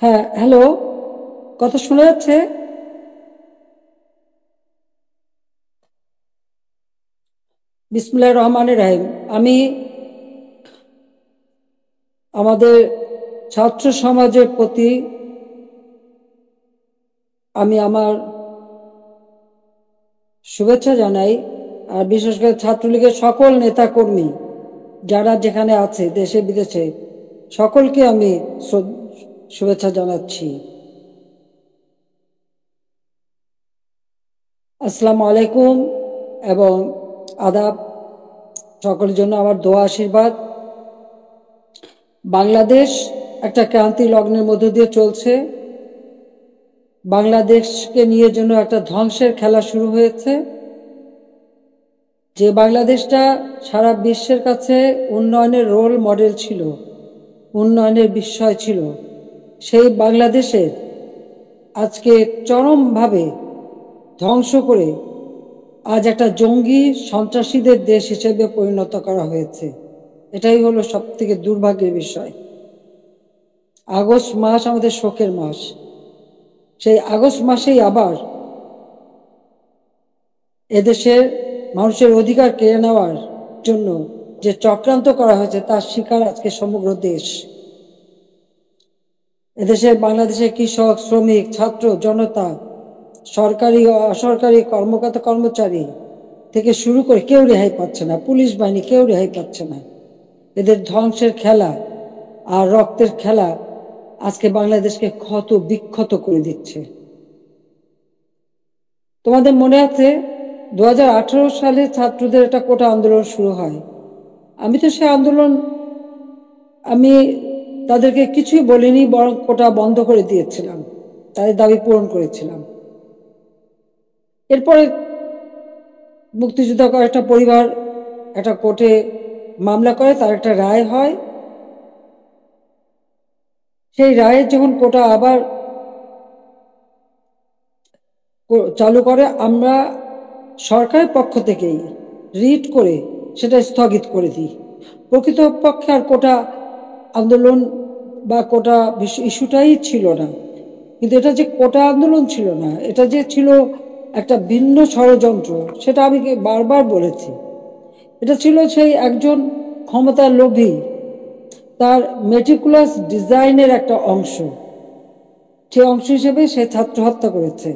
হ্যাঁ, হ্যালো। কথা শোনা যাচ্ছে? বিসমিল্লাহির রহমানির রহিম। আমি আমাদের ছাত্র সমাজের প্রতি আমি আমার শুভেচ্ছা জানাই। আর বিশেষ করে ছাত্রলীগের সকল নেতা কর্মী যারা যেখানে আছে দেশে বিদেশে সকলকে আমি শুভেচ্ছা জানাচ্ছি। আসসালামু আলাইকুম এবং আদাব। সকলের জন্য আমার দোয়া আশীর্বাদ। বাংলাদেশ একটা ক্রান্তি লগ্নের মধ্য দিয়ে চলছে। বাংলাদেশকে নিয়ে যেন একটা ধ্বংসের খেলা শুরু হয়েছে। যে বাংলাদেশটা সারা বিশ্বের কাছে উন্নয়নের রোল মডেল ছিল, উন্নয়নের বিস্ময় ছিল, সেই বাংলাদেশের আজকে চরমভাবে ধ্বংস করে আজ একটা জঙ্গি সন্ত্রাসীদের দেশ হিসেবে পরিণত করা হয়েছে। এটাই হলো সব থেকে দুর্ভাগ্যের বিষয়। আগস্ট মাস আমাদের শোকের মাস। সেই আগস্ট মাসেই আবার এদেশের মানুষের অধিকার কেড়ে নেওয়ার জন্য যে চক্রান্ত করা হয়েছে তার শিকার আজকে সমগ্র দেশ। এদেশের বাংলাদেশের কৃষক, শ্রমিক, ছাত্র জনতা, সরকারি ও অসরকারি কর্মকর্তা কর্মচারী থেকে শুরু করে কেউ রেহাই পাচ্ছে না, পুলিশ বাহিনী কেউ রেহাই পাচ্ছে না। এদের ধ্বংসের খেলা আর রক্তের খেলা আজকে বাংলাদেশকে ক্ষত বিক্ষত করে দিচ্ছে। তোমাদের মনে আছে 2018 সালে ছাত্রদের একটা কোটা আন্দোলন শুরু হয়। আমি তো সে আন্দোলন আমি তাদেরকে কিছুই বলিনি, বরং কোটা বন্ধ করে দিয়েছিলাম, তাদের দাবি পূরণ করেছিলাম। এরপরে মুক্তিযোদ্ধা কয়েকটা পরিবার একটা কোর্টে মামলা করে, তার একটা রায় হয়। সেই রায়ের যখন কোটা আবার চালু করে, আমরা সরকারের পক্ষ থেকেই রিট করে সেটা স্থগিত করে দিই। প্রকৃতপক্ষে আর কোটা আন্দোলন বা কোটা ইস্যুটাই ছিল না। কিন্তু এটা যে কোটা আন্দোলন ছিল না, এটা যে ছিল একটা ভিন্ন ষড়যন্ত্র, সেটা আমি বারবার বলেছি। এটা ছিল সেই একজন ক্ষমতার লোভী, তার মেটিকুলাস ডিজাইনের একটা অংশ। সে অংশ হিসেবে সে ছাত্র হত্যা করেছে,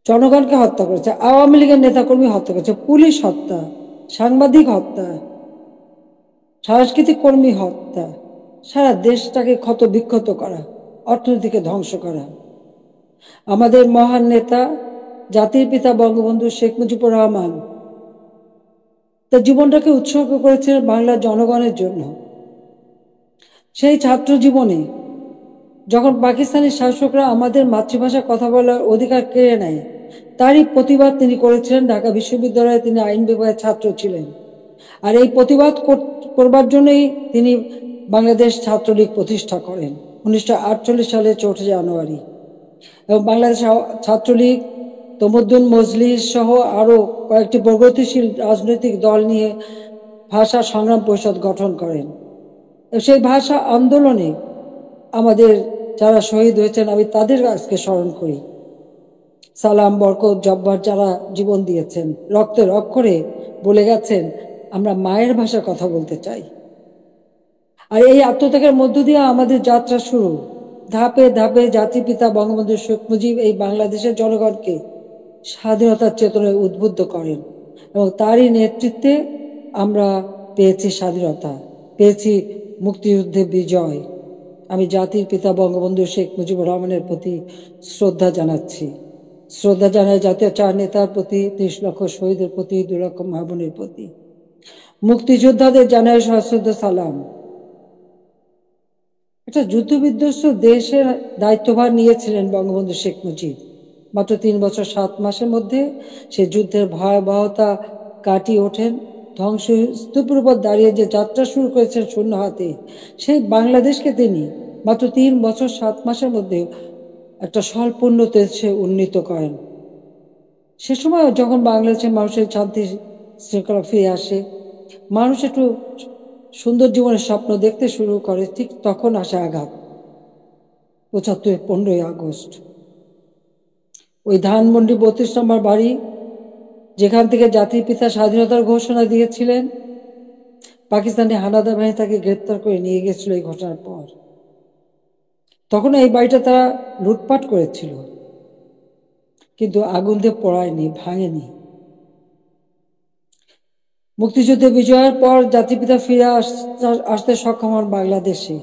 জনগণকে হত্যা করেছে, আওয়ামী লীগের নেতাকর্মী হত্যা করেছে, পুলিশ হত্যা, সাংবাদিক হত্যা, সাংস্কৃতিক কর্মী হত্যা, সারা দেশটাকে ক্ষত বিক্ষত করা, অর্থনীতিকে ধ্বংস করা। আমাদের মহান নেতা জাতির পিতা বঙ্গবন্ধু শেখ মুজিবুর রহমান তার জীবনটাকে উৎসর্গ করেছেন বাংলার জনগণের জন্য। সেই ছাত্র জীবনে যখন পাকিস্তানি শাসকরা আমাদের মাতৃভাষায় কথা বলার অধিকার কেড়ে নেয়, তারই প্রতিবাদ তিনি করেছিলেন। ঢাকা বিশ্ববিদ্যালয়ে তিনি আইন বিভাগের ছাত্র ছিলেন, আর এই প্রতিবাদ করবার জন্যই তিনি বাংলাদেশ ছাত্রলীগ প্রতিষ্ঠা করেন 1948 সালের 4 জানুয়ারি। এবং বাংলাদেশ ছাত্রলীগ তমদ্দুন মজলিস সহ আরো কয়েকটি প্রগতিশীল রাজনৈতিক দল নিয়ে ভাষা সংগ্রাম পরিষদ গঠন করেন। সেই ভাষা আন্দোলনে আমাদের যারা শহীদ হয়েছেন আমি তাদের আজকে স্মরণ করি। সালাম, বরকত, জব্বার যারা জীবন দিয়েছেন, রক্তের অক্ষরে বলে গেছেন আমরা মায়ের ভাষায় কথা বলতে চাই। আর এই আত্মত্যাগের মধ্য দিয়ে আমাদের যাত্রা শুরু। ধাপে ধাপে জাতির পিতা বঙ্গবন্ধু শেখ মুজিব এই বাংলাদেশের জনগণকে স্বাধীনতার চেতনায় উদ্বুদ্ধ করেন এবং তারই নেতৃত্বে আমরা পেয়েছি স্বাধীনতা, পেয়েছি মুক্তিযুদ্ধে বিজয়। আমি জাতির পিতা বঙ্গবন্ধু শেখ মুজিবুর রহমানের প্রতি শ্রদ্ধা জানাচ্ছি। শ্রদ্ধা জানাই জাতীয় চার নেতার প্রতি, 30 লক্ষ শহীদের প্রতি, 2 লক্ষ মা বোনের প্রতি। মুক্তিযোদ্ধাদের জানাই সশ্রদ্ধ সালাম। একটা যুদ্ধবিধ্বস্ত দেশের দায়িত্বভার নিয়েছিলেন বঙ্গবন্ধু শেখ মুজিব। মাত্র 3 বছর 7 মাসের মধ্যে সে যুদ্ধের ভয়াবহতা কাটিয়ে ওঠেন। ধ্বংসস্তূপের উপর দাঁড়িয়ে যে যাত্রা শুরু করেছেন শূন্য হাতে, সেই বাংলাদেশকে তিনি মাত্র 3 বছর 7 মাসের মধ্যে একটা স্বল্পোন্নত দেশে উন্নীত করেন। সে সময় যখন বাংলাদেশের মানুষের শান্তি শৃঙ্খলা ফিরে আসে, মানুষ একটু সুন্দর জীবনের স্বপ্ন দেখতে শুরু করে, ঠিক তখন আসে আঘাত। 75 15 আগস্ট। ওই ধানমন্ডি 32 নম্বর বাড়ি, যেখান থেকে জাতির পিতা স্বাধীনতার ঘোষণা দিয়েছিলেন, পাকিস্তানি হানাদার বাহিনী তাকে গ্রেপ্তার করে নিয়ে গেছিল এই ঘটনার পর। তখন এই বাড়িটা তারা লুটপাট করেছিল, কিন্তু আগুন দিয়ে পোড়ায়নি, ভাঙেনি। মুক্তিযুদ্ধে বিজয়ের পর জাতিপিতা ফিরে আসতে সক্ষম হন বাংলাদেশে।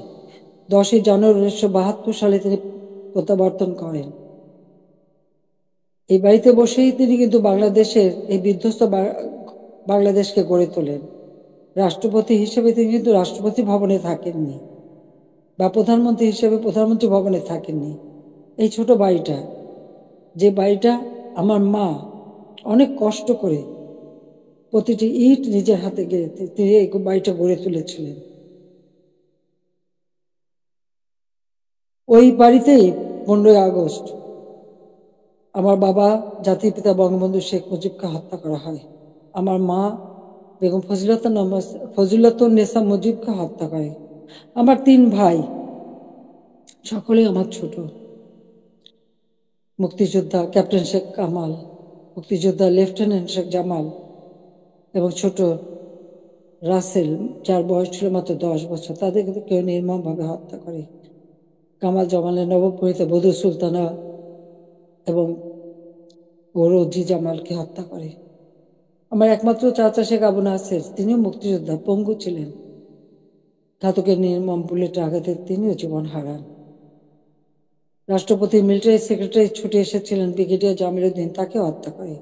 10ই জানুয়ারি 1972 সালে তিনি প্রত্যাবর্তন করেন। এই বাড়িতে বসেই তিনি কিন্তু বাংলাদেশের এই বিধ্বস্ত বাংলাদেশকে গড়ে তোলেন। রাষ্ট্রপতি হিসেবে তিনি কিন্তু রাষ্ট্রপতি ভবনে থাকেননি, বা প্রধানমন্ত্রী হিসেবে প্রধানমন্ত্রী ভবনে থাকেননি। এই ছোট বাড়িটা, যে বাড়িটা আমার মা অনেক কষ্ট করে প্রতিটি ইট নিজের হাতে গেড়ে তিনি এই বাড়িটা গড়ে তুলেছিলেন। ওই বাড়িতেই 15 আগস্ট আমার বাবা জাতির পিতা বঙ্গবন্ধু শেখ মুজিবকে হত্যা করা হয়। আমার মা বেগম ফজিলাতুন্নেসা মুজিবকে হত্যা করে। আমার 3 ভাই, সকলেই আমার ছোট। মুক্তিযোদ্ধা ক্যাপ্টেন শেখ কামাল, মুক্তিযোদ্ধা লেফটেন্যান্ট শেখ জামাল এবং ছোট রাসেল, যার বয়স ছিল মাত্র 10 বছর। তাদের কিন্তু কেউ নির্মমভাবে হত্যা করে। কামাল জামালের নবপরিণীতা বধূ সুলতানা এবং রোজি জামালকে হত্যা করে। আমার একমাত্র চাচা শেখ আবু নাসের, তিনিও মুক্তিযোদ্ধা, পঙ্গু ছিলেন। ঘাতকের নির্মম বুলেটের আঘাতে তিনিও জীবন হারান। রাষ্ট্রপতি মিলিটারি সেক্রেটারি ছুটে এসেছিলেন ব্রিগেডিয়ার জামিল উদ্দিন, তাকে হত্যা করে।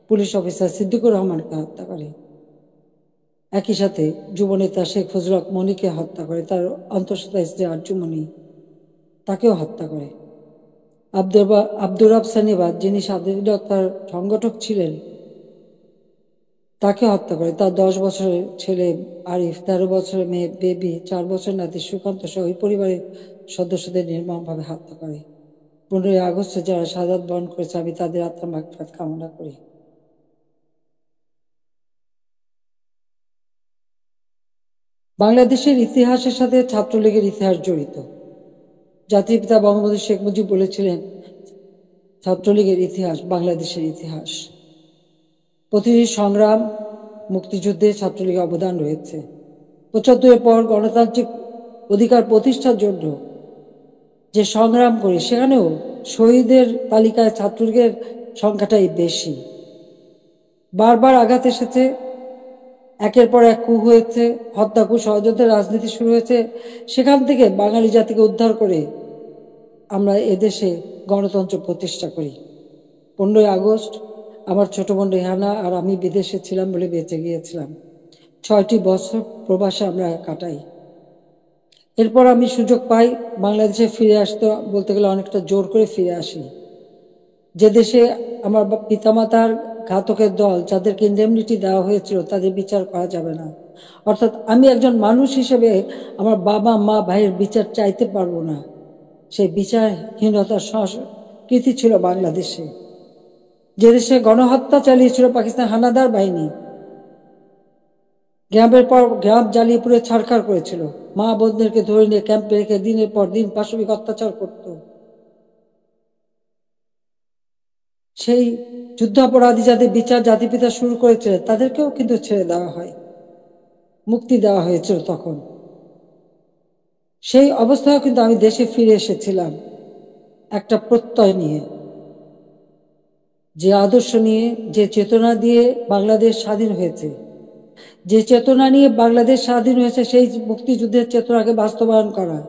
পুলিশ অফিসার সিদ্দিকুর রহমানকে হত্যা করে। একই সাথে যুবনেতা শেখ ফজলুল হক মনিকে হত্যা করে, তার অন্তঃসত্ত্বা স্ত্রী আরজুমনি, তাকেও হত্যা করে। আব্দুর রব সানিবাদ, যিনি স্বাধীনতার সংগঠক ছিলেন, তাকে হত্যা করে। তার 10 বছরের ছেলে আরিফ, 13 বছরের মেয়ে বেবি, 4 বছরের নাতি সুকান্ত সহ ওই পরিবারের সদস্যদের নির্মমভাবে হত্যা করে। 15 আগস্টে যারা শাহাদাত বরণ করেছে, আমি তাদের আত্মার মাগফিরাত কামনা করি। বাংলাদেশের ইতিহাসের সাথে ছাত্রলীগের ইতিহাস জড়িত। জাতির পিতা বঙ্গবন্ধু শেখ মুজিব বলেছিলেন, ছাত্রলীগের ইতিহাস বাংলাদেশের ইতিহাস। প্রতিটি সংগ্রাম, মুক্তিযুদ্ধে ছাত্রলীগের অবদান রয়েছে। 75-এর পর গণতান্ত্রিক অধিকার প্রতিষ্ঠার জন্য যে সংগ্রাম করি, সেখানেও শহীদের তালিকায় ছাত্রলীগের সংখ্যাটাই বেশি। বারবার আঘাত এসেছে, একের পর এক কু হয়েছে, হত্যা, কু, ষড়যন্ত্রের রাজনীতি শুরু হয়েছে। সেখান থেকে বাঙালি জাতিকে উদ্ধার করে আমরা এদেশে গণতন্ত্র প্রতিষ্ঠা করি। 15 আগস্ট আমার ছোট বোন রেহানা আর আমি বিদেশে ছিলাম বলে বেঁচে গিয়েছিলাম। 6টি বছর প্রবাসে আমরা কাটাই। এরপর আমি সুযোগ পাই বাংলাদেশে ফিরে আসতে, বলতে গেলে অনেকটা জোর করে ফিরে আসি। যে দেশে আমার পিতামাতার ঘাতকের দল, যাদেরকে ইন্ডেমনিটি দেওয়া হয়েছিল, তাদের বিচার করা যাবে না। অর্থাৎ আমি একজন মানুষ হিসেবে আমার বাবা মা ভাইয়ের বিচার চাইতে পারবো না। সেই বিচারহীনতার সংস্কৃতি ছিল বাংলাদেশে। যে দেশে গণহত্যা চালিয়েছিল পাকিস্তান হানাদার বাহিনী, গ্রামের পর গ্রাম জ্বালিয়ে পুড়ে ছারখার করেছিল, মা বোনদেরকে ধরে নিয়ে ক্যাম্পে রেখে দিনের পর দিন পাশবিক অত্যাচার করত। সেই যুদ্ধাপরাধী যাদের বিচার জাতিপিতা শুরু করেছিলেন, তাদেরকেও কিন্তু ছেড়ে দেওয়া হয়, মুক্তি দেওয়া হয়েছিল তখন। সেই অবস্থায় কিন্তু আমি দেশে ফিরে এসেছিলাম একটা প্রত্যয় নিয়ে, যে আদর্শ নিয়ে, যে চেতনা দিয়ে বাংলাদেশ স্বাধীন হয়েছে। যে চেতনা নিয়ে বাংলাদেশ স্বাধীন হয়েছে, সেই মুক্তিযুদ্ধের চেতনাকে বাস্তবায়ন করা।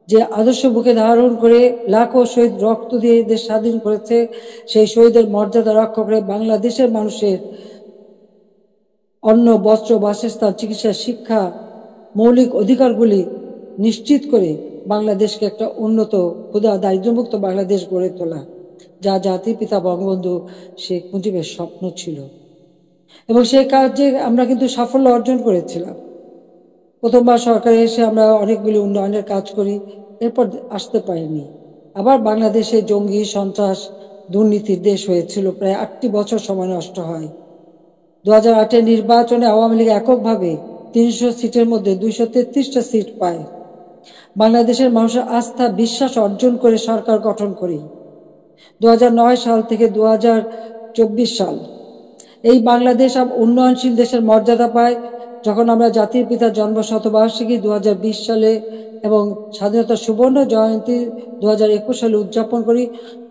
যে আদর্শ বুকে ধারণ করে লাখো শহীদ রক্ত দিয়ে দেশ স্বাধীন করেছে, সেই শহীদের মর্যাদা রক্ষা করে বাংলাদেশের মানুষের অন্ন, বস্ত্র, বাসস্থান, চিকিৎসা, শিক্ষা, মৌলিক অধিকারগুলি নিশ্চিত করে বাংলাদেশকে একটা উন্নত, ক্ষুধা, দারিদ্র্যমুক্ত বাংলাদেশ গড়ে তোলা, যা জাতির পিতা বঙ্গবন্ধু শেখ মুজিবের স্বপ্ন ছিল। এবং সেই কাজে আমরা কিন্তু সাফল্য অর্জন করেছিলাম। প্রথমবার সরকারে এসে আমরা অনেকগুলি উন্নয়নের কাজ করি, এরপর আসতে পারিনি। আবার বাংলাদেশে জঙ্গি, সন্ত্রাস, দুর্নীতির দেশ হয়েছিল। প্রায় 8টি বছর সময় নষ্ট হয়। 2008-এর নির্বাচনে আওয়ামী লীগ এককভাবে 300 সিটের মধ্যে 233টা সিট পায়। বাংলাদেশের মানুষের আস্থা বিশ্বাস অর্জন করে সরকার গঠন করি। 2009 সাল থেকে 2024 সাল এই বাংলাদেশ উন্নয়নশীল দেশের মর্যাদা পায় যখন আমরা জাতির পিতার জন্ম শতবার্ষিকী 2020 সালে এবং স্বাধীনতার সুবর্ণ জয়ন্তী 2021 সালে উদযাপন করি।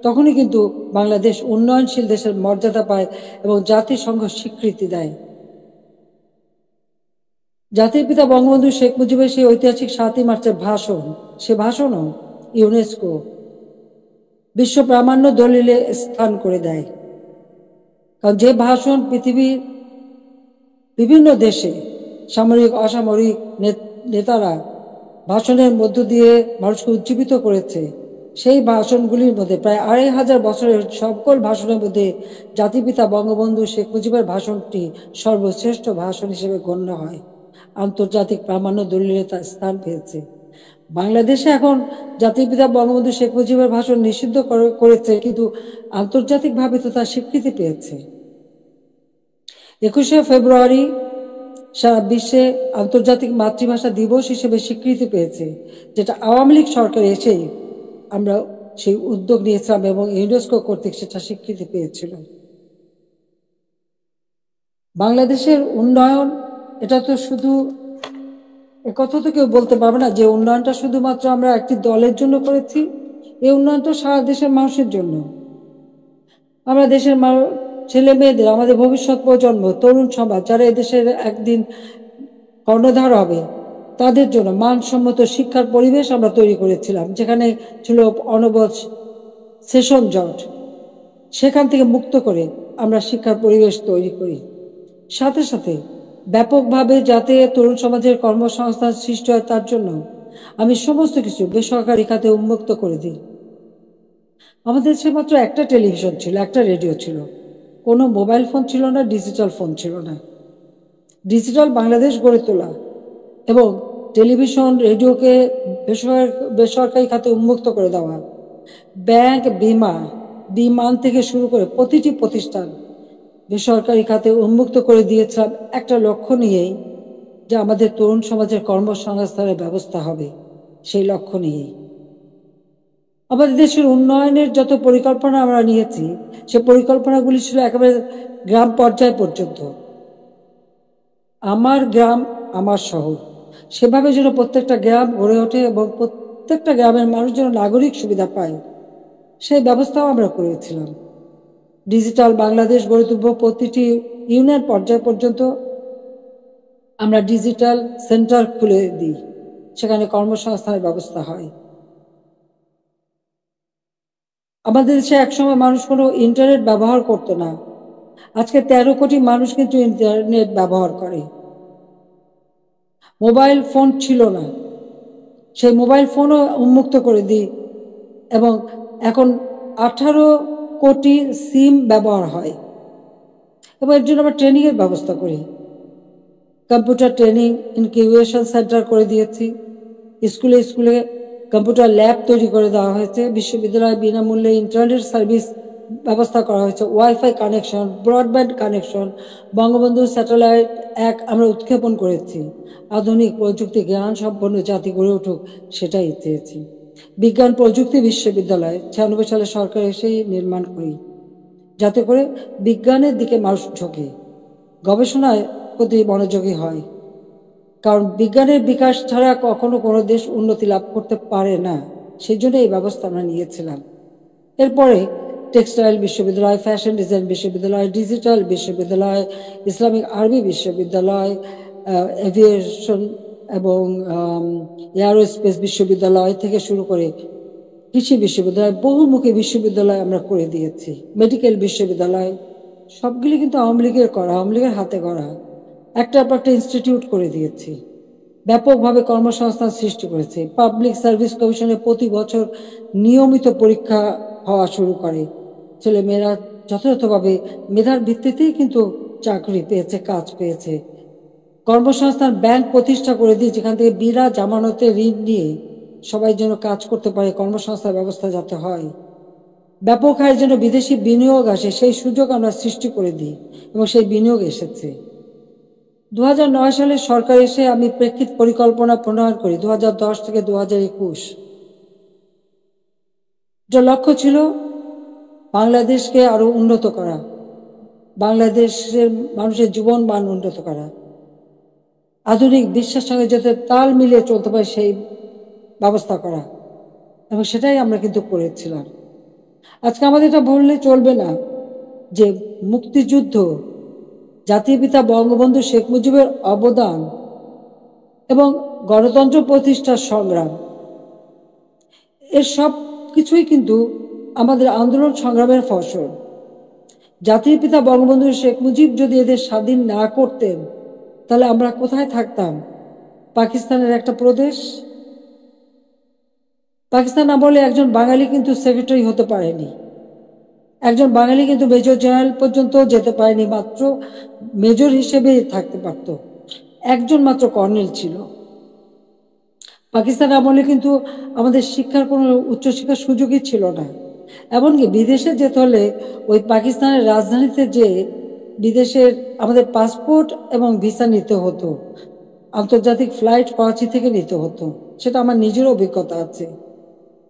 তখনই কিন্তু বাংলাদেশ উন্নয়নশীল দেশের মর্যাদা পায় এবং জাতিসংঘ স্বীকৃতি দেয়। জাতির পিতা বঙ্গবন্ধু শেখ মুজিবের সেই ঐতিহাসিক 7ই মার্চের ভাষণ, সে ভাষণও ইউনেস্কো বিশ্ব প্রামাণ্য দলিলে স্থান করে দেয়। কারণ যে ভাষণ পৃথিবীর বিভিন্ন দেশে সামরিক অসামরিক নেতারা ভাষণের মধ্য দিয়ে মানুষকে উজ্জীবিত করেছে, সেই ভাষণগুলির মধ্যে প্রায় 2500 বছরের সকল ভাষণের মধ্যে জাতিপিতা বঙ্গবন্ধু শেখ মুজিবের ভাষণটি সর্বশ্রেষ্ঠ ভাষণ হিসেবে গণ্য হয়, আন্তর্জাতিক প্রামাণ্য দলিলে তার স্থান পেয়েছে। বাংলাদেশে এখন জাতির পিতা বঙ্গবন্ধু শেখ মুজিবের ভাষণ নিষিদ্ধ করেছে, কিন্তু আন্তর্জাতিকভাবে তো তার স্বীকৃতি পেয়েছে। 21শে ফেব্রুয়ারি সারা বিশ্বে আন্তর্জাতিক মাতৃভাষা দিবস হিসেবে স্বীকৃতি পেয়েছে, যেটা আওয়ামী লীগ সরকার এসেই আমরা সেই উদ্যোগ নিয়েছিলাম এবং ইউনেস্কো কর্তৃক সেটা স্বীকৃতি পেয়েছিল। বাংলাদেশের উন্নয়ন, এটা তো শুধু একথা তো কেউ বলতে পারবে না যে উন্নয়নটা শুধুমাত্র আমরা একটি দলের জন্য করেছি। এই উন্নয়নটা সারা দেশের মানুষের জন্য। আমরা দেশের ছেলে মেয়েদের, আমাদের ভবিষ্যৎ প্রজন্ম, তরুণ সমাজ যারা এদেশের একদিন কর্ণধার হবে, তাদের জন্য মানসম্মত শিক্ষার পরিবেশ আমরা তৈরি করেছিলাম, যেখানে ছিল অনবদ সেশন জট। সেখান থেকে মুক্ত করে আমরা শিক্ষার পরিবেশ তৈরি করি। সাথে সাথে ব্যাপকভাবে যাতে তরুণ সমাজের কর্মসংস্থান সৃষ্টি হয়, তার জন্য আমি সমস্ত কিছু বেসরকারি খাতে উন্মুক্ত করে দিই। আমাদের দেশে মাত্র একটা টেলিভিশন ছিল, একটা রেডিও ছিল, কোনো মোবাইল ফোন ছিল না, ডিজিটাল ফোন ছিল না। ডিজিটাল বাংলাদেশ গড়ে তোলা এবং টেলিভিশন রেডিওকে বেসরকারি খাতে উন্মুক্ত করে দেওয়া, ব্যাংক বিমান থেকে শুরু করে প্রতিটি প্রতিষ্ঠান বেসরকারি খাতে উন্মুক্ত করে দিয়েছিলাম একটা লক্ষ্য নিয়েই, যে আমাদের তরুণ সমাজের কর্মসংস্থানের ব্যবস্থা হবে। সেই লক্ষ্য নিয়েই আমাদের দেশের উন্নয়নের যত পরিকল্পনা আমরা নিয়েছি, সে পরিকল্পনাগুলি ছিল একেবারে গ্রাম পর্যায় পর্যন্ত। আমার গ্রাম আমার শহর, সেভাবে যেন প্রত্যেকটা গ্রাম গড়ে ওঠে এবং প্রত্যেকটা গ্রামের মানুষ যেন নাগরিক সুবিধা পায়, সেই ব্যবস্থাও আমরা করেছিলাম। ডিজিটাল বাংলাদেশ গড়ে তুলব, প্রতিটি ইউনিয়ন পর্যায় পর্যন্ত আমরা ডিজিটাল সেন্টার খুলে দিই, সেখানে কর্মসংস্থানের ব্যবস্থা হয়। আমাদের দেশে একসময় মানুষ কোনো ইন্টারনেট ব্যবহার করতো না, আজকে 13 কোটি মানুষ কিন্তু ইন্টারনেট ব্যবহার করে। মোবাইল ফোন ছিল না, সেই মোবাইল ফোনও উন্মুক্ত করে দিই এবং এখন 18 কোটি সিম ব্যবহার হয় এবং এর জন্য আমরা ট্রেনিংয়ের ব্যবস্থা করি। কম্পিউটার ট্রেনিং ইনকিউবেশন সেন্টার করে দিয়েছি, স্কুলে স্কুলে কম্পিউটার ল্যাব তৈরি করে দেওয়া হয়েছে, বিশ্ববিদ্যালয়ে বিনামূল্যে ইন্টারনেট সার্ভিস ব্যবস্থা করা হয়েছে, wifi connection, broadband connection, Bangabandhu satellite 1 আমরা উৎক্ষেপণ করেছি। আধুনিক প্রযুক্তি জ্ঞান সম্পন্ন জাতি গড়ে উঠুক, সেটাই চেয়েছি। বিজ্ঞান প্রযুক্তি বিশ্ববিদ্যালয় 96 সালে সরকার এসেই নির্মাণ করি, যাতে করে বিজ্ঞানের দিকে মানুষ ঝোঁকে, গবেষণায় প্রতি মনোযোগী হয়। কারণ বিজ্ঞানের বিকাশ ছাড়া কখনো কোনো দেশ উন্নতি লাভ করতে পারে না, সেই জন্য এই ব্যবস্থা আমরা নিয়েছিলাম। এরপরে টেক্সটাইল বিশ্ববিদ্যালয়, ফ্যাশন ডিজাইন বিশ্ববিদ্যালয়, ডিজিটাল বিশ্ববিদ্যালয়, ইসলামিক আরবি বিশ্ববিদ্যালয়, এভিয়েশন এবং এয়ারোস্পেস বিশ্ববিদ্যালয় থেকে শুরু করে কৃষি বিশ্ববিদ্যালয়, বহুমুখী বিশ্ববিদ্যালয় আমরা করে দিয়েছি। মেডিকেল বিশ্ববিদ্যালয় সবগুলি কিন্তু আওয়ামী লীগের করা, আওয়ামী লীগের হাতে করা। একটার পর একটা ইনস্টিটিউট করে দিয়েছি, ব্যাপকভাবে কর্মসংস্থান সৃষ্টি করেছে। পাবলিক সার্ভিস কমিশনে প্রতি বছর নিয়মিত পরীক্ষা হওয়া শুরু করে, ছেলে মেয়েরা যথাযথভাবে মেধার ভিত্তিতেই কিন্তু চাকরি পেয়েছে, কাজ পেয়েছে। কর্মসংস্থান ব্যাংক প্রতিষ্ঠা করে দিয়ে, যেখান থেকে বিনা জামানতে ঋণ নিয়ে সবাই যেন কাজ করতে পারে, কর্মসংস্থান ব্যবস্থা যাতে হয়। ব্যাপক হারে যেন বিদেশি বিনিয়োগ আসে, সেই সুযোগ আমরা সৃষ্টি করে দিই এবং সেই বিনিয়োগ এসেছে। 2009 সালে সরকার এসে আমি প্রেক্ষিত পরিকল্পনা প্রণয়ন করি 2010 থেকে 2021। যে লক্ষ্য ছিল বাংলাদেশকে আরো উন্নত করা, বাংলাদেশের মানুষের জীবন মান উন্নত করা, আধুনিক বিশ্বের সঙ্গে যাতে তাল মিলিয়ে চলতে পারে সেই ব্যবস্থা করা, এবং সেটাই আমরা কিন্তু করেছিলাম। আজকে আমাদের এটা বললে চলবে না যে মুক্তিযুদ্ধ, জাতির পিতা বঙ্গবন্ধু শেখ মুজিবের অবদান এবং গণতন্ত্র প্রতিষ্ঠার সংগ্রাম, এর সব কিছুই কিন্তু আমাদের আন্দোলন সংগ্রামের ফসল। জাতির পিতা বঙ্গবন্ধু শেখ মুজিব যদি এদের স্বাধীন না করতেন তাহলে আমরা কোথায় থাকতাম? পাকিস্তানের একটা প্রদেশ। পাকিস্তান আমলে একজন বাঙালি কিন্তু সেক্রেটারি হতে পারেনি, একজন বাঙালি কিন্তু মেজর জেনারেল পর্যন্ত যেতে পারেনি, মাত্র মেজর হিসেবে থাকতে পারত, একজন মাত্র কর্নেল ছিল। পাকিস্তান আমলে কিন্তু আমাদের শিক্ষার কোনো উচ্চশিক্ষার সুযোগই ছিল না। এমনকি বিদেশে যেতে হলে ওই পাকিস্তানের রাজধানীতে যে বিদেশের আমাদের পাসপোর্ট এবং ভিসা নিতে হতো, আন্তর্জাতিক ফ্লাইট করাচি থেকে নিতে হতো। সেটা আমার নিজের অভিজ্ঞতা আছে।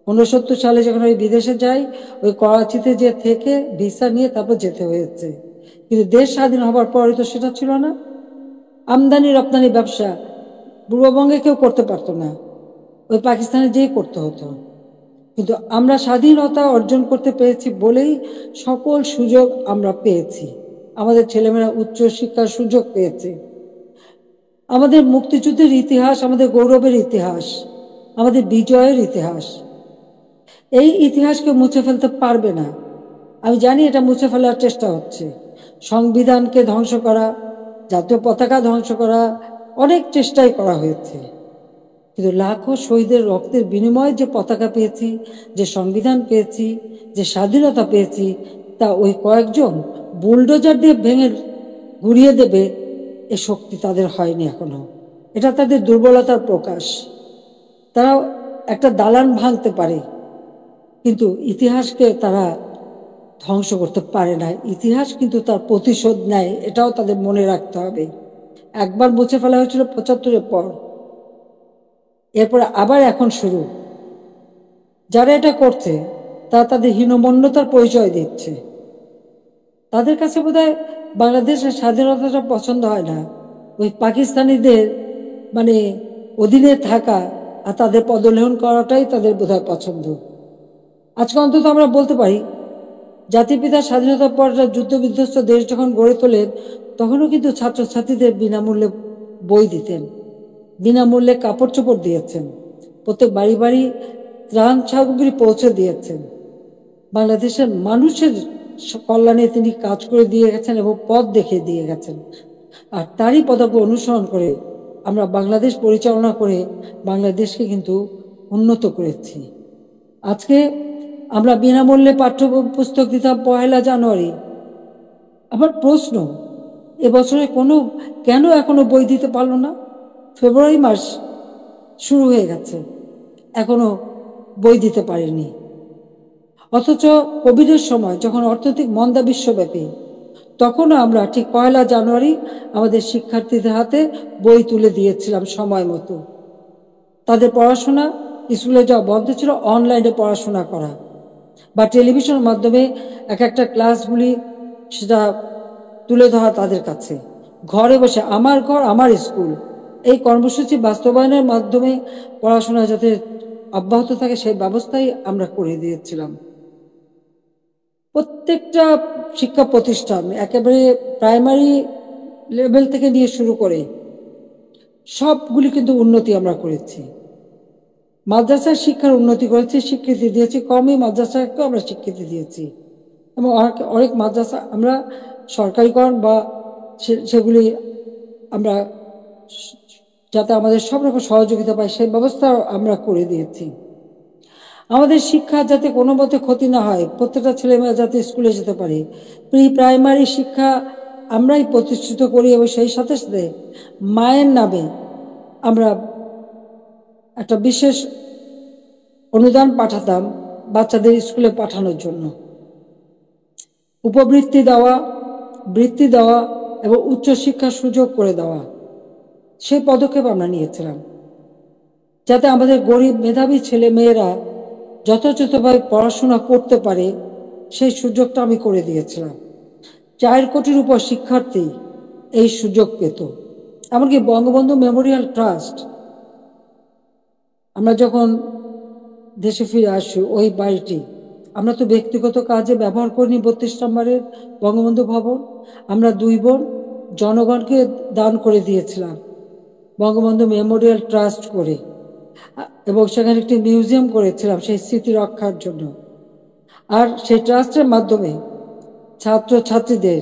1969 সালে যখন ওই বিদেশে যাই, ওই করাচিতে যে থেকে ভিসা নিয়ে তারপর যেতে হয়েছে। কিন্তু দেশ স্বাধীন হবার পরে তো সেটা ছিল না। আমদানি রপ্তানি ব্যবসা পূর্ববঙ্গে কেউ করতে পারতো না, ওই পাকিস্তানে যেই করতে হতো। কিন্তু আমরা স্বাধীনতা অর্জন করতে পেরেছি বলেই সকল সুযোগ আমরা পেয়েছি, আমাদের ছেলেমেয়েরা উচ্চ শিক্ষার সুযোগ পেয়েছে। আমাদের মুক্তিযুদ্ধের ইতিহাস আমাদের গৌরবের ইতিহাস, আমাদের বিজয়ের ইতিহাস। এই ইতিহাসকে মুছে ফেলতে পারবে না। আমি জানি এটা মুছে ফেলার চেষ্টা হচ্ছে, সংবিধানকে ধ্বংস করা, জাতীয় পতাকা ধ্বংস করা, অনেক চেষ্টাই করা হয়েছে। কিন্তু লাখো শহীদের রক্তের বিনিময়ে যে পতাকা পেয়েছি, যে সংবিধান পেয়েছি, যে স্বাধীনতা পেয়েছি, তা ওই কয়েকজন বুলডোজার দিয়ে ভেঙে গুড়িয়ে দেবে এ শক্তি তাদের হয়নি এখনো। এটা তাদের দুর্বলতার প্রকাশ। তারা একটা দালান ভাঙতে পারে, কিন্তু ইতিহাসকে তারা ধ্বংস করতে পারে না। ইতিহাস কিন্তু তার প্রতিশোধ নেয়, এটাও তাদের মনে রাখতে হবে। একবার মুছে ফেলা হয়েছিল 75-এর পর, এরপরে আবার এখন শুরু। যারা এটা করছে তারা তাদের হীনমন্যতার পরিচয় দিচ্ছে। তাদের কাছে বোধহয় বাংলাদেশের স্বাধীনতাটা পছন্দ হয় না, ওই পাকিস্তানিদের মানে অধীনে থাকা আর তাদের পদলেহন করাটাই তাদের বোধহয় পছন্দ। আজকে অন্তত আমরা বলতে পারি, জাতির পিতার স্বাধীনতার পর যুদ্ধ বিধ্বস্ত দেশ যখন গড়ে তোলেন, তখনও কিন্তু ছাত্রছাত্রীদের বিনামূল্যে বই দিতেন, বিনামূল্যে কাপড় চোপড় দিয়েছেন, প্রত্যেক বাড়ি বাড়ি ত্রাণ সামগ্রী পৌঁছে দিয়েছেন। বাংলাদেশের মানুষের কল্যাণে তিনি কাজ করে দিয়ে গেছেন এবং পথ দেখিয়ে দিয়ে গেছেন। আর তারই পদক অনুসরণ করে আমরা বাংলাদেশ পরিচালনা করে বাংলাদেশকে কিন্তু উন্নত করেছি। আজকে আমরা বিনামূল্যে পাঠ্য পুস্তক দিতাম 1 জানুয়ারি। আমার প্রশ্ন, এবছরে কেন এখনো বই দিতে পারলো না? ফেব্রুয়ারি মাস শুরু হয়ে গেছে, এখনো বই দিতে পারেনি। অথচ কোভিডের সময় যখন অর্থনৈতিক মন্দা বিশ্বব্যাপী, তখনও আমরা ঠিক 1 জানুয়ারি আমাদের শিক্ষার্থীদের হাতে বই তুলে দিয়েছিলাম সময় মতো। তাদের পড়াশোনা, স্কুলে যাওয়া বন্ধ ছিল, অনলাইনে পড়াশোনা করা বা টেলিভিশনের মাধ্যমে একটা ক্লাসগুলি সেটা তুলে ধরা তাদের কাছে। ঘরে বসে আমার ঘর আমার স্কুল, এই কর্মসূচি বাস্তবায়নের মাধ্যমে পড়াশোনা যাতে অব্যাহত থাকে সেই ব্যবস্থাই আমরা করে দিয়েছিলাম। প্রত্যেকটা শিক্ষা প্রতিষ্ঠান একেবারে প্রাইমারি লেভেল থেকে নিয়ে শুরু করে সবগুলি কিন্তু উন্নতি আমরা করেছি। মাদ্রাসার শিক্ষার উন্নতি করেছি, স্বীকৃতি দিয়েছি, কমই মাদ্রাসাকেও আমরা স্বীকৃতি দিয়েছি, এবং অনেক মাদ্রাসা আমরা সরকারিকরণ বা সেগুলি আমরা যাতে আমাদের সব রকম সহযোগিতা পাই সেই ব্যবস্থা আমরা করে দিয়েছি। আমাদের শিক্ষা যাতে কোনো মতে ক্ষতি না হয়, প্রত্যেকটা ছেলেমেয়েরা যাতে স্কুলে যেতে পারে, প্রি প্রাইমারি শিক্ষা আমরাই প্রতিষ্ঠিত করি, এবং সেই সাথে সাথে মায়ের নামে আমরা একটা বিশেষ অনুদান পাঠাতাম বাচ্চাদের স্কুলে পাঠানোর জন্য। উপবৃত্তি দেওয়া, বৃত্তি দেওয়া এবং উচ্চশিক্ষার সুযোগ করে দেওয়া। সেই পদক্ষেপ আমরা নিয়েছিলাম, যাতে আমাদের গরিব মেধাবী ছেলে মেয়েরা যথাযথভাবে পড়াশোনা করতে পারে, সেই সুযোগটা আমি করে দিয়েছিলাম। 4 কোটির উপর শিক্ষার্থী এই সুযোগ পেত। এমনকি বঙ্গবন্ধু মেমোরিয়াল ট্রাস্ট, আমরা যখন দেশে ফিরে আসি, ওই বাড়িটি আমরা তো ব্যক্তিগত কাজে ব্যবহার করিনি। 32 নম্বরের বঙ্গবন্ধু ভবন আমরা 2 বোন জনগণকে দান করে দিয়েছিলাম বঙ্গবন্ধু মেমোরিয়াল ট্রাস্ট করে, এবং সেখানে একটি মিউজিয়াম করেছিলাম সেই স্মৃতি রক্ষার জন্য। আর সেই ট্রাস্টের মাধ্যমে ছাত্র ছাত্রীদের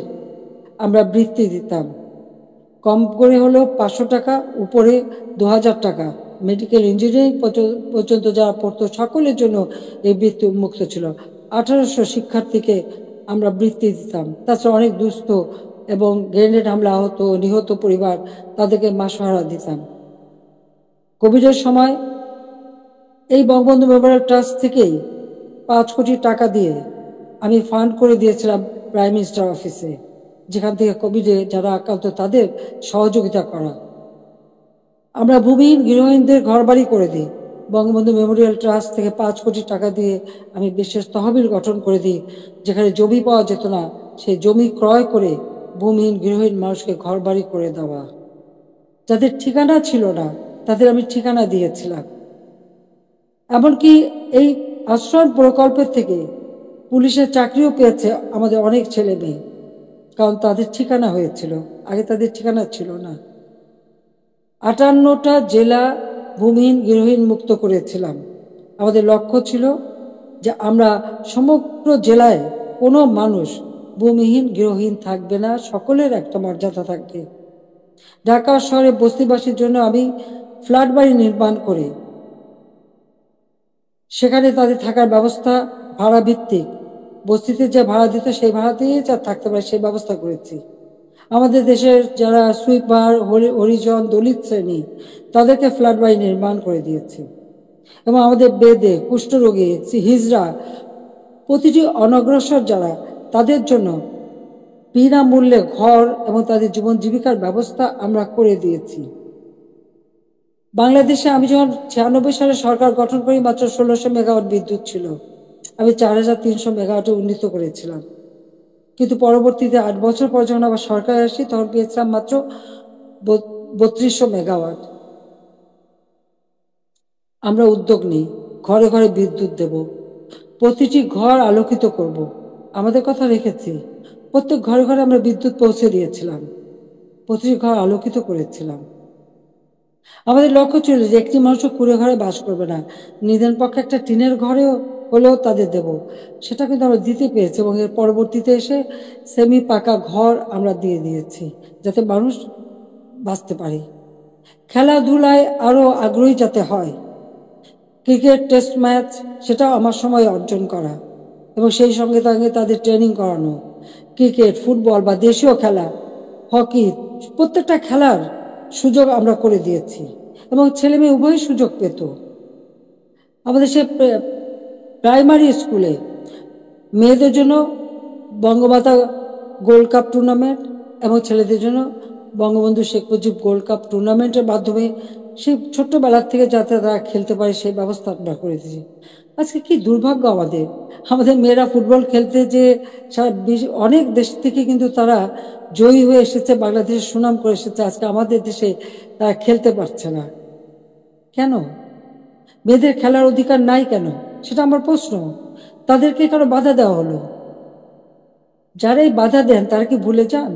আমরা বৃত্তি দিতাম, কম করে হলেও 500 টাকা, উপরে 2000 টাকা। মেডিকেল ইঞ্জিনিয়ারিং পর্যন্ত যারা পড়তো সকলের জন্য এই বৃত্তি উন্মুক্ত ছিল। 1800 শিক্ষার্থীকে আমরা বৃত্তি দিতাম। তাছাড়া অনেক দুস্থ এবং গ্রেনেড হামলা আহত নিহত পরিবার, তাদেরকে মাসোহারা দিতাম। কোভিডের সময় এই বঙ্গবন্ধু মেমোরিয়াল ট্রাস্ট থেকেই 5 কোটি টাকা দিয়ে আমি ফান্ড করে দিয়েছিলাম প্রাইম মিনিস্টার অফিসে, যেখান থেকে কোভিডে যারা আক্রান্ত তাদের সহযোগিতা করা। আমরা ভূমিহীন গৃহহীনদের ঘরবাড়ি করে দিই। বঙ্গবন্ধু মেমোরিয়াল ট্রাস্ট থেকে 5 কোটি টাকা দিয়ে আমি বিশেষ তহবিল গঠন করে দিই, যেখানে জমি পাওয়া যেত না সেই জমি ক্রয় করে ভূমিহীন গৃহহীন মানুষকে ঘরবাড়ি করে দেওয়া। যাদের ঠিকানা ছিল না তাদের আমি ঠিকানা দিয়েছিলাম। এমনকি এই আশ্রয় প্রকল্পের থেকে পুলিশের চাকরিও পেয়েছে আমাদের অনেক ছেলে মেয়ে, কারণ তাদের ঠিকানা হয়েছিল, আগে তাদের ঠিকানা ছিল না। 58টা জেলা ভূমিহীন গৃহহীন মুক্ত করেছিলাম। আমাদের লক্ষ্য ছিল যে আমরা সমগ্র জেলায় কোনো মানুষ ভূমিহীন গৃহহীন থাকবে না, সকলের একটা মর্যাদা থাকবে। ঢাকা শহরে বস্তিবাসীর জন্য আমি ফ্ল্যাট বাড়ি নির্মাণ করে সেখানে তাদের থাকার ব্যবস্থা ভাড়া ভিত্তিক, বস্তিতে যে ভাড়া দিত সেই ভাড়া দিয়ে যা থাকতে পারে সেই ব্যবস্থা করেছি। আমাদের দেশের যারা সুইপার, হরিজন, দলিত শ্রেণী, তাদেরকে ফ্ল্যাট বাড়ি নির্মাণ করে দিয়েছি। এবং আমাদের বেদে, কুষ্ঠরোগী, হিজড়া, প্রতিটি অনগ্রসর যারা, তাদের জন্য বিনামূল্যে ঘর এবং তাদের জীবন জীবিকার ব্যবস্থা আমরা করে দিয়েছি। বাংলাদেশে আমি যখন 96 সালে সরকার গঠন করি, মাত্র 1600 মেগাওয়াট বিদ্যুৎ ছিল। আমি 4300 মেগাওয়াটে উন্নীত করেছিলাম। কিন্তু পরবর্তীতে 8 বছর পর যখন আবার সরকার আসি, তখন পেয়েছিলাম মাত্র 3200 মেগাওয়াট। আমরা উদ্যোগ নিই, ঘরে ঘরে বিদ্যুৎ দেব, প্রতিটি ঘর আলোকিত করব। আমাদের কথা রেখেছি, প্রত্যেক ঘরে ঘরে আমরা বিদ্যুৎ পৌঁছে দিয়েছিলাম, প্রতিটি ঘর আলোকিত করেছিলাম। আমাদের লক্ষ্য ছিল যে একটি মানুষও কুড়ে ঘরে বাস করবে না, নিজের পক্ষে একটা টিনের ঘরেও হলেও তাদের দেব। সেটা কিন্তু আমরা দিতে পেরেছি, এবং এর পরবর্তীতে এসে সেমি পাকা ঘর আমরা দিয়ে দিয়েছি, যাতে মানুষ বাঁচতে পারে। খেলাধুলায় আরো আগ্রহী যাতে হয়, ক্রিকেট টেস্ট ম্যাচ সেটাও আমার সময় অর্জন করা, এবং সেই সঙ্গে সঙ্গে তাদের ট্রেনিং করানো। ক্রিকেট, ফুটবল বা দেশীয় খেলা, হকি, প্রত্যেকটা খেলার সুযোগ আমরা করে দিয়েছি, এবং ছেলে মেয়ে উভয় সুযোগ পেত। আমাদের সে প্রাইমারি স্কুলে মেয়েদের জন্য বঙ্গমাতা গোল্ড কাপ টুর্নামেন্ট এবং ছেলেদের জন্য বঙ্গবন্ধু শেখ মুজিব গোল্ড কাপ টুর্নামেন্টের মাধ্যমে সেই ছোট্টবেলার থেকে যাতে তারা খেলতে পারে সেই ব্যবস্থা আমরা করে দিয়েছি। আজকে কি দুর্ভাগ্য আমাদের, আমাদের মেয়েরা ফুটবল খেলতে যে অনেক দেশ থেকে কিন্তু তারা জয়ী হয়ে এসেছে, বাংলাদেশের সুনাম করে এসেছে, আজকে আমাদের দেশে তারা খেলতে পারছে না কেন? মেয়েদের খেলার অধিকার নাই কেন, সেটা আমার প্রশ্ন। তাদেরকে কেন বাধা দেওয়া হলো? যারাই বাধা দেন তারা কি ভুলে যান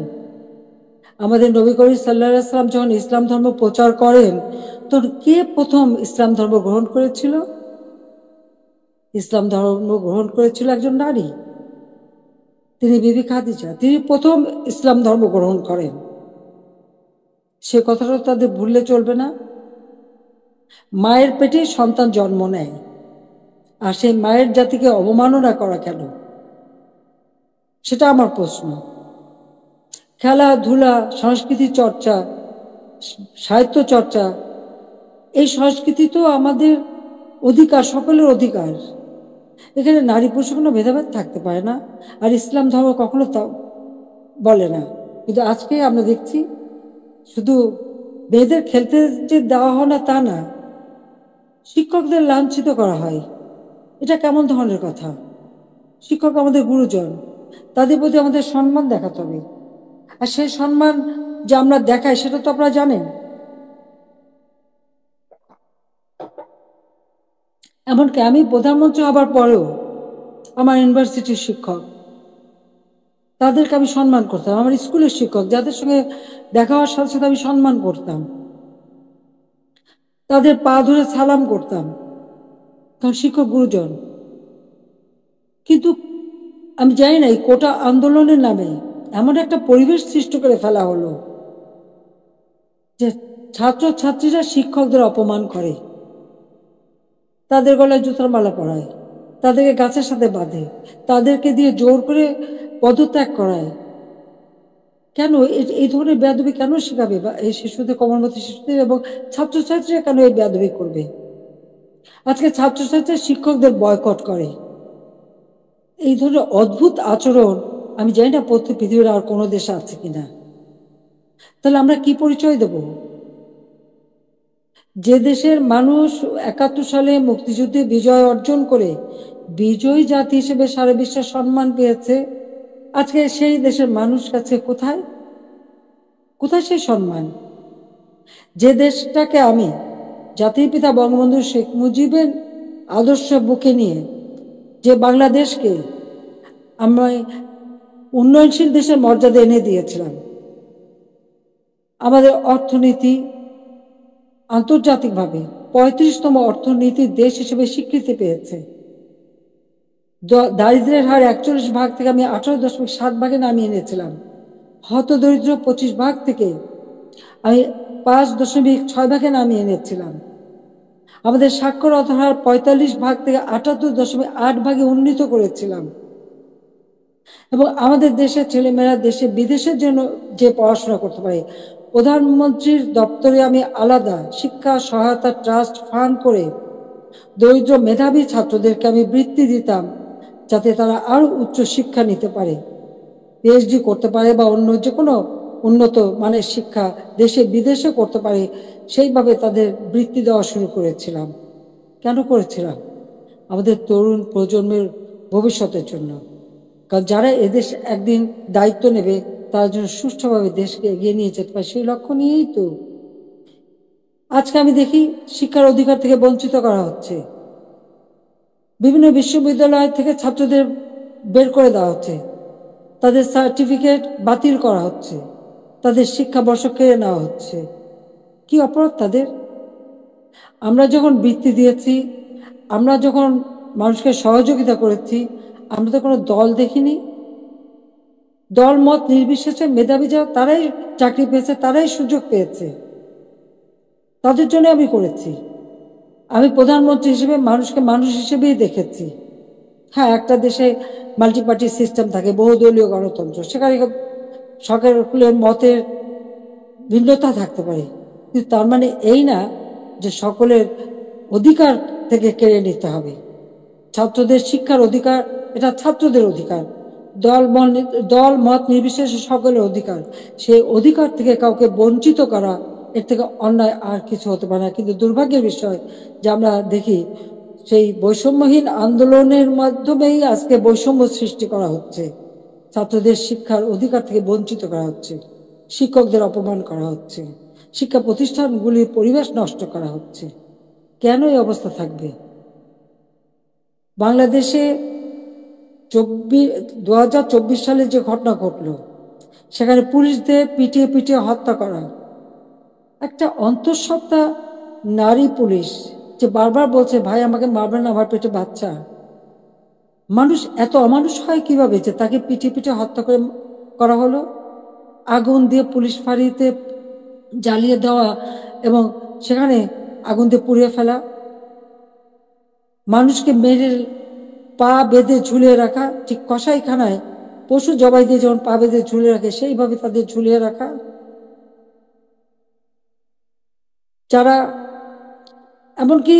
আমাদের নবী করিম সাল্লাল্লাহু আলাইহি ওয়াসাল্লাম যখন ইসলাম ধর্ম প্রচার করেন, তখন কে প্রথম ইসলাম ধর্ম গ্রহণ করেছিল? ইসলাম ধর্ম গ্রহণ করেছিল একজন নারী, তিনি বিবি খাদিজা। তিনি প্রথম ইসলাম ধর্ম গ্রহণ করেন, সে কথাটা তাদের ভুললে চলবে না। মায়ের পেটে সন্তান জন্ম নেয়, আর সেই মায়ের জাতিকে অবমাননা করা কেন, সেটা আমার প্রশ্ন। খেলাধুলা, সংস্কৃতি চর্চা, সাহিত্য চর্চা, এই সংস্কৃতি তো আমাদের অধিকার, সকলের অধিকার। এখানে নারী পুরুষ কোনো ভেদাভেদ থাকতে পারে না, আর ইসলাম ধর্ম কখনো তা বলে না। কিন্তু আজকে আমরা দেখছি শুধু মেয়েদের খেলতে যে দেওয়া হয় না তা না, শিক্ষকদের লাঞ্ছিত করা হয়। এটা কেমন ধরনের কথা? শিক্ষক আমাদের গুরুজন, তাদের প্রতি আমাদের সম্মান দেখাতে হবে। আর সেই সম্মান যে আমরা দেখাই সেটা তো আপনারা জানেন। এমনকি আমি প্রধানমন্ত্রী হবার পরেও আমার ইউনিভার্সিটির শিক্ষক, তাদেরকে আমি সম্মান করতাম। আমার স্কুলের শিক্ষক যাদের সঙ্গে দেখা হওয়ার সাথে সাথে আমি সম্মান করতাম, তাদের পা ধরে সালাম করতাম, কারণ শিক্ষক গুরুজন। কিন্তু আমি জানি না এই কোটা আন্দোলনের নামে এমন একটা পরিবেশ সৃষ্টি করে ফেলা হলো যে ছাত্র ছাত্রীরা শিক্ষকদের অপমান করে, তাদের গলায় জুতার মালা পরায়, তাদেরকে গাছের সাথে বাঁধে, তাদেরকে দিয়ে জোর করে পদত্যাগ করায়। কেন এই ধরনের বেয়াদবি কেন শেখাবে বা এই শিশুদের, কমলমতি শিশুদের এবং ছাত্রছাত্রীরা কেন এই বেয়াদবি করবে? আজকে ছাত্রছাত্রীরা শিক্ষকদের বয়কট করে। এই ধরনের অদ্ভুত আচরণ আমি জানি না পৃথিবীর আর কোনো দেশে আছে কিনা। তাহলে আমরা কি পরিচয় দেব? যে দেশের মানুষ ৭১ সালে মুক্তিযুদ্ধে বিজয় অর্জন করে বিজয়ী জাতি হিসেবে সারা বিশ্বের সম্মান পেয়েছে, আজকে সেই দেশের মানুষ কাছে কোথায় কোথায় সেই সম্মান? যে দেশটাকে আমি জাতির পিতা বঙ্গবন্ধু শেখ মুজিবের আদর্শ বুকে নিয়ে, যে বাংলাদেশকে আমরা উন্নয়নশীল দেশের মর্যাদা এনে দিয়েছিলাম, আমাদের অর্থনীতি আন্তর্জাতিকভাবে ৩৫তম অর্থনীতির দেশ হিসেবে স্বীকৃতি পেয়েছে। দারিদ্রের হার ৪১ ভাগ থেকে আমি ১৮.৭ ভাগে নামিয়ে এনেছিলাম। হতদরিদ্র ২৫ ভাগ থেকে আমি ৫.৬ ভাগে নামিয়ে এনেছিলাম। আমাদের সাক্ষরতার হার ৪৫ ভাগ থেকে ৭৮.৮ ভাগে উন্নীত করেছিলাম। এবং আমাদের দেশের ছেলেমেয়েরা দেশে বিদেশের জন্য যে পড়াশোনা করতে পারে, প্রধানমন্ত্রীর দপ্তরে আমি আলাদা শিক্ষা সহায়তা ট্রাস্ট ফান্ড করে দরিদ্র মেধাবী ছাত্রদেরকে আমি বৃত্তি দিতাম, যাতে তারা আরো উচ্চ শিক্ষা নিতে পারে, পিএইচডি করতে পারে বা অন্য যে কোনো উন্নত মানের শিক্ষা দেশে বিদেশে করতে পারে, সেইভাবে তাদের বৃত্তি দেওয়া শুরু করেছিলাম। কেন করেছিলাম? আমাদের তরুণ প্রজন্মের ভবিষ্যতের জন্য। কারণ যারা এদেশ একদিন দায়িত্ব নেবে তার জন্য সুষ্ঠুভাবে দেশকে এগিয়ে নিয়ে যেতে পারে, সেই লক্ষ্য নিয়েই তো আজকে আমি দেখি শিক্ষার অধিকার থেকে বঞ্চিত করা হচ্ছে। বিভিন্ন বিশ্ববিদ্যালয় থেকে ছাত্রদের বের করে দেওয়া হচ্ছে, তাদের সার্টিফিকেট বাতিল করা হচ্ছে, তাদের শিক্ষাবর্ষ কেড়ে নেওয়া হচ্ছে। কি অপরাধ তাদের? আমরা যখন বৃত্তি দিয়েছি, আমরা যখন মানুষকে সহযোগিতা করেছি, আমরা তো কোনো দল দেখিনি। দল মত নির্বিশেষে মেধাবী যারা তারাই চাকরি পেয়েছে, তারাই সুযোগ পেয়েছে, তাদের জন্য আমি করেছি। আমি প্রধানমন্ত্রী হিসেবে মানুষকে মানুষ হিসেবেই দেখেছি। হ্যাঁ, একটা দেশে মাল্টিপার্টি সিস্টেম থাকে, বহুদলীয় গণতন্ত্র, সেখানে সকলের মতের ভিন্নতা থাকতে পারে, কিন্তু তার মানে এই না যে সকলের অধিকার থেকে কেড়ে নিতে হবে। ছাত্রদের শিক্ষার অধিকার, এটা ছাত্রদের অধিকার। দল মত নির্বিশেষে সকলের অধিকার। সেই অধিকার থেকে কাউকে বঞ্চিত করা, এর থেকে অন্যায় আর কিছু হতে পারে না। কিন্তু দুর্ভাগ্যের বিষয় যে আমরা দেখি সেই বৈষম্যহীন আন্দোলনের মাধ্যমেই আজকে বৈষম্য সৃষ্টি করা হচ্ছে, ছাত্রদের শিক্ষার অধিকার থেকে বঞ্চিত করা হচ্ছে, শিক্ষকদের অপমান করা হচ্ছে, শিক্ষা প্রতিষ্ঠানগুলির পরিবেশ নষ্ট করা হচ্ছে। কেন এই অবস্থা থাকবে? বাংলাদেশে ২০২৪ সালে যে ঘটনা ঘটল, সেখানে পুলিশদের পিটিয়ে পিটিয়ে হত্যা করা, একটা অন্তঃসত্ত্বা নারী পুলিশ যে বারবার বলছে, ভাই আমাকে মারবেন না, আমার পেটে বাচ্চা। মানুষ এত অমানুষ হয় কিভাবে যে তাকে পিটিয়ে পিটিয়ে হত্যা করা হলো? আগুন দিয়ে পুলিশ ফাঁড়িতে জ্বালিয়ে দেওয়া এবং সেখানে আগুন দিয়ে পুড়িয়ে ফেলা, মানুষকে মেরে পা বেঁধে ঝুলিয়ে রাখা, ঠিক কসাইখানায় পশু জবাই দিয়ে যেমন পা বেঁধে ঝুলিয়ে রাখে সেইভাবে তাদের ঝুলিয়ে রাখা। যারা এমনকি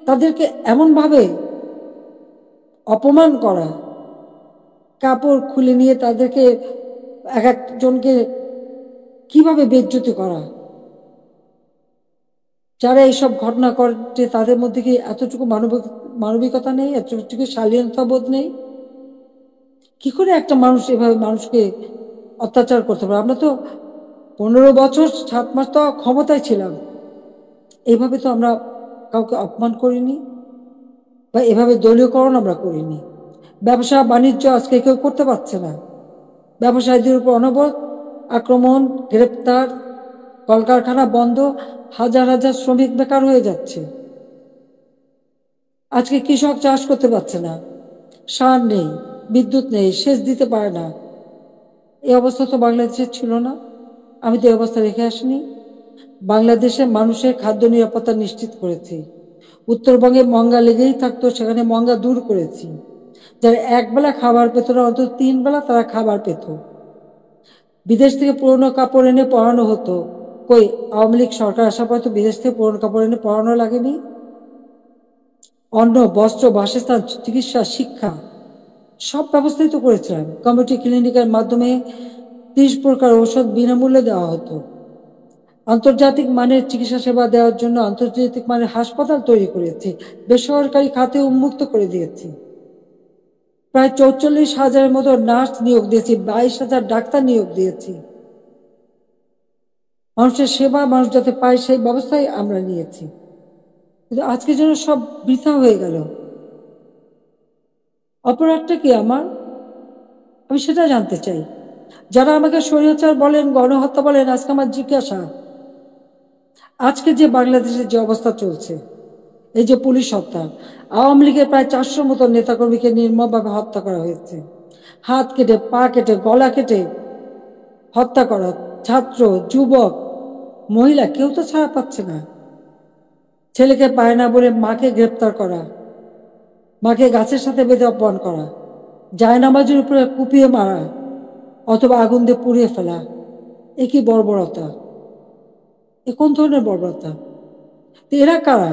তাদেরকে এমনভাবে অপমান করা, কাপড় খুলে নিয়ে তাদেরকে এক একজনকে কিভাবে বেইজ্জতি করা, যারা এইসব ঘটনা ঘটে তাদের মধ্যে কি এতটুকু মানবিকতা নেই, এতটুকু শালীনতা বোধ নেই? কি করে একটা মানুষ এভাবে মানুষকে অত্যাচার করতে পারে? আমরা তো 15 বছর 7 মাস তো ক্ষমতায় ছিলাম, এইভাবে তো আমরা কাউকে অপমান করিনি বা এভাবে দলীয়করণ আমরা করিনি। ব্যবসা বাণিজ্য আজকে কেউ করতে পারছে না। ব্যবসায়ীদের উপর অনবরত আক্রমণ, গ্রেপ্তার, কলকারখানা বন্ধ, হাজার হাজার শ্রমিক বেকার হয়ে যাচ্ছে। আজকে কৃষক চাষ করতে পারছে না, সার নেই, বিদ্যুৎ নেই, সেচ দিতে পারে না। এই অবস্থা তো বাংলাদেশের ছিল না। আমি তো এই অবস্থা রেখে আসিনি। বাংলাদেশে মানুষের খাদ্য নিরাপত্তা নিশ্চিত করেছি। উত্তরবঙ্গে মঙ্গা লেগেই থাকতো, সেখানে মঙ্গা দূর করেছি। যারা একবেলা খাবার পেত না, অন্তত 3 বেলা তারা খাবার পেত। বিদেশ থেকে পুরনো কাপড় এনে পরানো হতো। কই, আওয়ামী লীগ সরকার আসার পর তো বিদেশ থেকে পুরনো কাপড় এনে পরানো লাগেনি। অন্ন, বস্ত্র, বাসস্থান, চিকিৎসা, শিক্ষা সব ব্যবস্থাই তো করেছিলাম। কমিউনিটি ক্লিনিকের মাধ্যমে 30 প্রকার ঔষধ বিনামূল্যে দেওয়া হতো। আন্তর্জাতিক মানের চিকিৎসা সেবা দেওয়ার জন্য আন্তর্জাতিক মানের হাসপাতাল তৈরি করেছি। বেসরকারি খাতে উন্মুক্ত করে দিয়েছি। প্রায় 44,000-এর মতো নার্স নিয়োগ দিয়েছি, 22,000 ডাক্তার নিয়োগ দিয়েছি। মানুষের সেবা মানুষ যাতে পায় সেই ব্যবস্থাই আমরা নিয়েছি। কিন্তু আজকে যেন সব বৃথা হয়ে গেল। অপরাধটা কি আমার? আমি সেটা জানতে চাই। যারা আমাকে স্বৈরাচার বলেন, গণহত্যা বলেন, আজকে আমার জিজ্ঞাসা, আজকে যে বাংলাদেশের যে অবস্থা চলছে, এই যে পুলিশ হত্যা, আওয়ামী লীগের প্রায় 400 মতো নেতাকর্মীকে নির্মমভাবে হত্যা করা হয়েছে। হাত কেটে, পা কেটে, গলা কেটে হত্যা করা। ছাত্র, যুবক, মহিলা কেউ তো ছাড়া পাচ্ছে না। ছেলেকে পায় না বলে মাকে গ্রেপ্তার করা, মাকে গাছের সাথে বেঁধে অপমান করা, জায়নামাজের উপরে কুপিয়ে মারা অথবা আগুন দিয়ে পুড়িয়ে ফেলা। এ কি বর্বরতা? এ কোন ধরনের বর্বরতা? তো এরা কারা?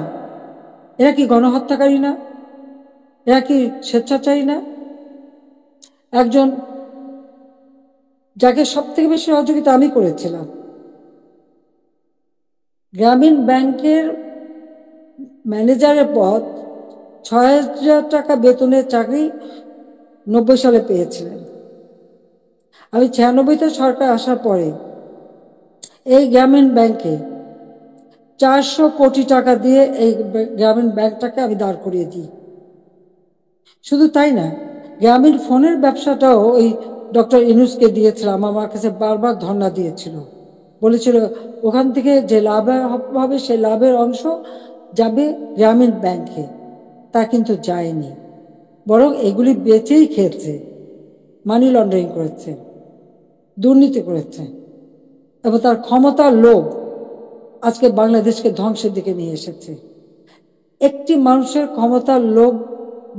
এরা কি গণহত্যাকারী না? এরা কি স্বেচ্ছাচারী না? একজন যাকে সব থেকে বেশি সহযোগিতা আমি করেছিলাম, গ্রামীণ ব্যাংকের ম্যানেজারের পদ, 6,000 টাকা বেতনের চাকরি 90 সালে পেয়েছিলেন। আমি 96-তে সরকার আসার পরে এই গ্রামীণ ব্যাংকে 400 কোটি টাকা দিয়ে এই গ্রামীণ ব্যাংকটাকে আমি দাঁড় করিয়ে দিই। শুধু তাই না, গ্রামীণ ফোনের ব্যবসাটাও ওই ডক্টর ইউনূসকে দিয়েছিলাম। আমার কাছে বারবার ধর্ণা দিয়েছিল, বলেছিল ওখান থেকে যে লাভ হবে সেই লাভের অংশ যাবে গ্রামীণ ব্যাংকে। তা কিন্তু যায়নি, বরং এগুলি বেচেই খেয়েছে, মানি লন্ডারিং করেছে, দুর্নীতি করেছে, এবং তার ক্ষমতার লোভ আজকে বাংলাদেশকে ধ্বংসের দিকে নিয়ে এসেছে। একটি মানুষের ক্ষমতার লোভ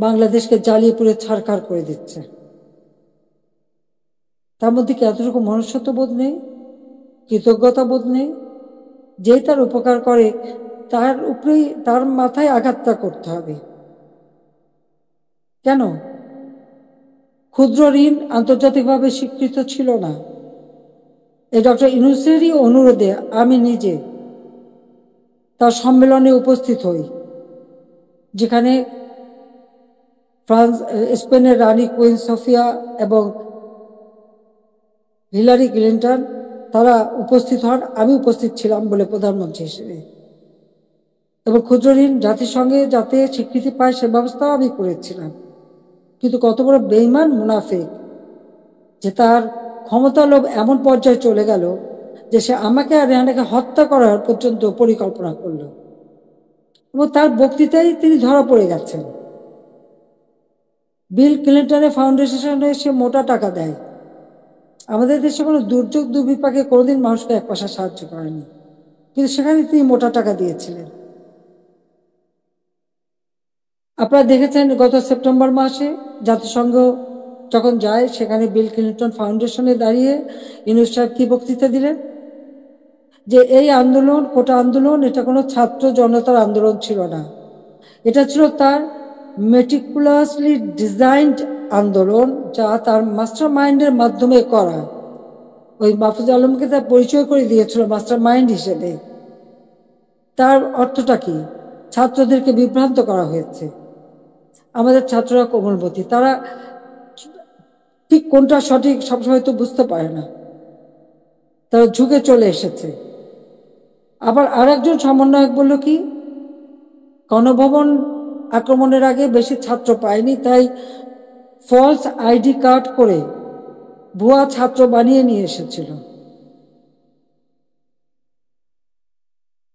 বাংলাদেশকে জ্বালিয়ে পুড়ে ছারখার করে দিচ্ছে। তার মধ্যে কি এতটুকু মনুষ্যত্ব বোধ নেই, কৃতজ্ঞতা বোধ নেই? যেই তার উপকার করে তার উপরেই, তার মাথায় আঘাতটা করতে হবে কেন? ক্ষুদ্র ঋণ আন্তর্জাতিকভাবে স্বীকৃত ছিল না। এই ডক্টর ইউনূসেরই অনুরোধে আমি নিজে তার সম্মেলনে উপস্থিত হই, যেখানে স্পেনের রানী কুইন সোফিয়া এবং হিলারি ক্লিন্টন তারা উপস্থিত হন। আমি উপস্থিত ছিলাম বলে প্রধানমন্ত্রী হিসেবে। এবং ক্ষুদ্র ঋণ জাতিসংঘে যাতে স্বীকৃতি পায় সে ব্যবস্থাও আমি করেছিলাম। কিন্তু কত বড় বেঈমান মুনাফিক যে তার ক্ষমতা লোভ এমন পর্যায়ে চলে গেল যে সে আমাকে আর রেহানাকে হত্যা করার পর্যন্ত পরিকল্পনা করল। এবং তার বক্তৃতায় তিনি ধরা পড়ে গেছেন। বিল ক্লিন্টনের ফাউন্ডেশনে সে মোটা টাকা দেয়। আমাদের দেশে কোনো দুর্যোগ দুর্বিপাকে কোনোদিন মানুষকে 1 পয়সা সাহায্য করেনি, কিন্তু সেখানে তিনি মোটা টাকা দিয়েছিলেন। আপনারা দেখেছেন গত সেপ্টেম্বর মাসে জাতিসংঘ যখন যায়, সেখানে বিল ক্লিন্টন ফাউন্ডেশনে দাঁড়িয়ে ইউনূস সাহেব কি বক্তৃতা দিলেন? যে এই আন্দোলন, কোটা আন্দোলন, এটা কোনো ছাত্র জনতার আন্দোলন ছিল না, এটা ছিল তার মেটিকুলাসলি ডিজাইনড আন্দোলন, যা তার মাস্টার মাইন্ডের মাধ্যমে করা। ওই মাহফুজ আলমকে তার পরিচয় করে দিয়েছিল মাস্টার মাইন্ড হিসেবে। তার অর্থটা কি? ছাত্রদেরকে বিভ্রান্ত করা হয়েছে। আমাদের ছাত্ররা কোমলমতি, তারা ঠিক কোনটা সঠিক সবসময় তো বুঝতে পারে না, তারা ঝুঁকে চলে এসেছে। আবার আরেকজন সমন্বয়ক বলল কি, গণভবন আক্রমণের আগে বেশি ছাত্র পায়নি, তাই ফলস আইডি কার্ড করে ভুয়া ছাত্র বানিয়ে নিয়ে এসেছিল।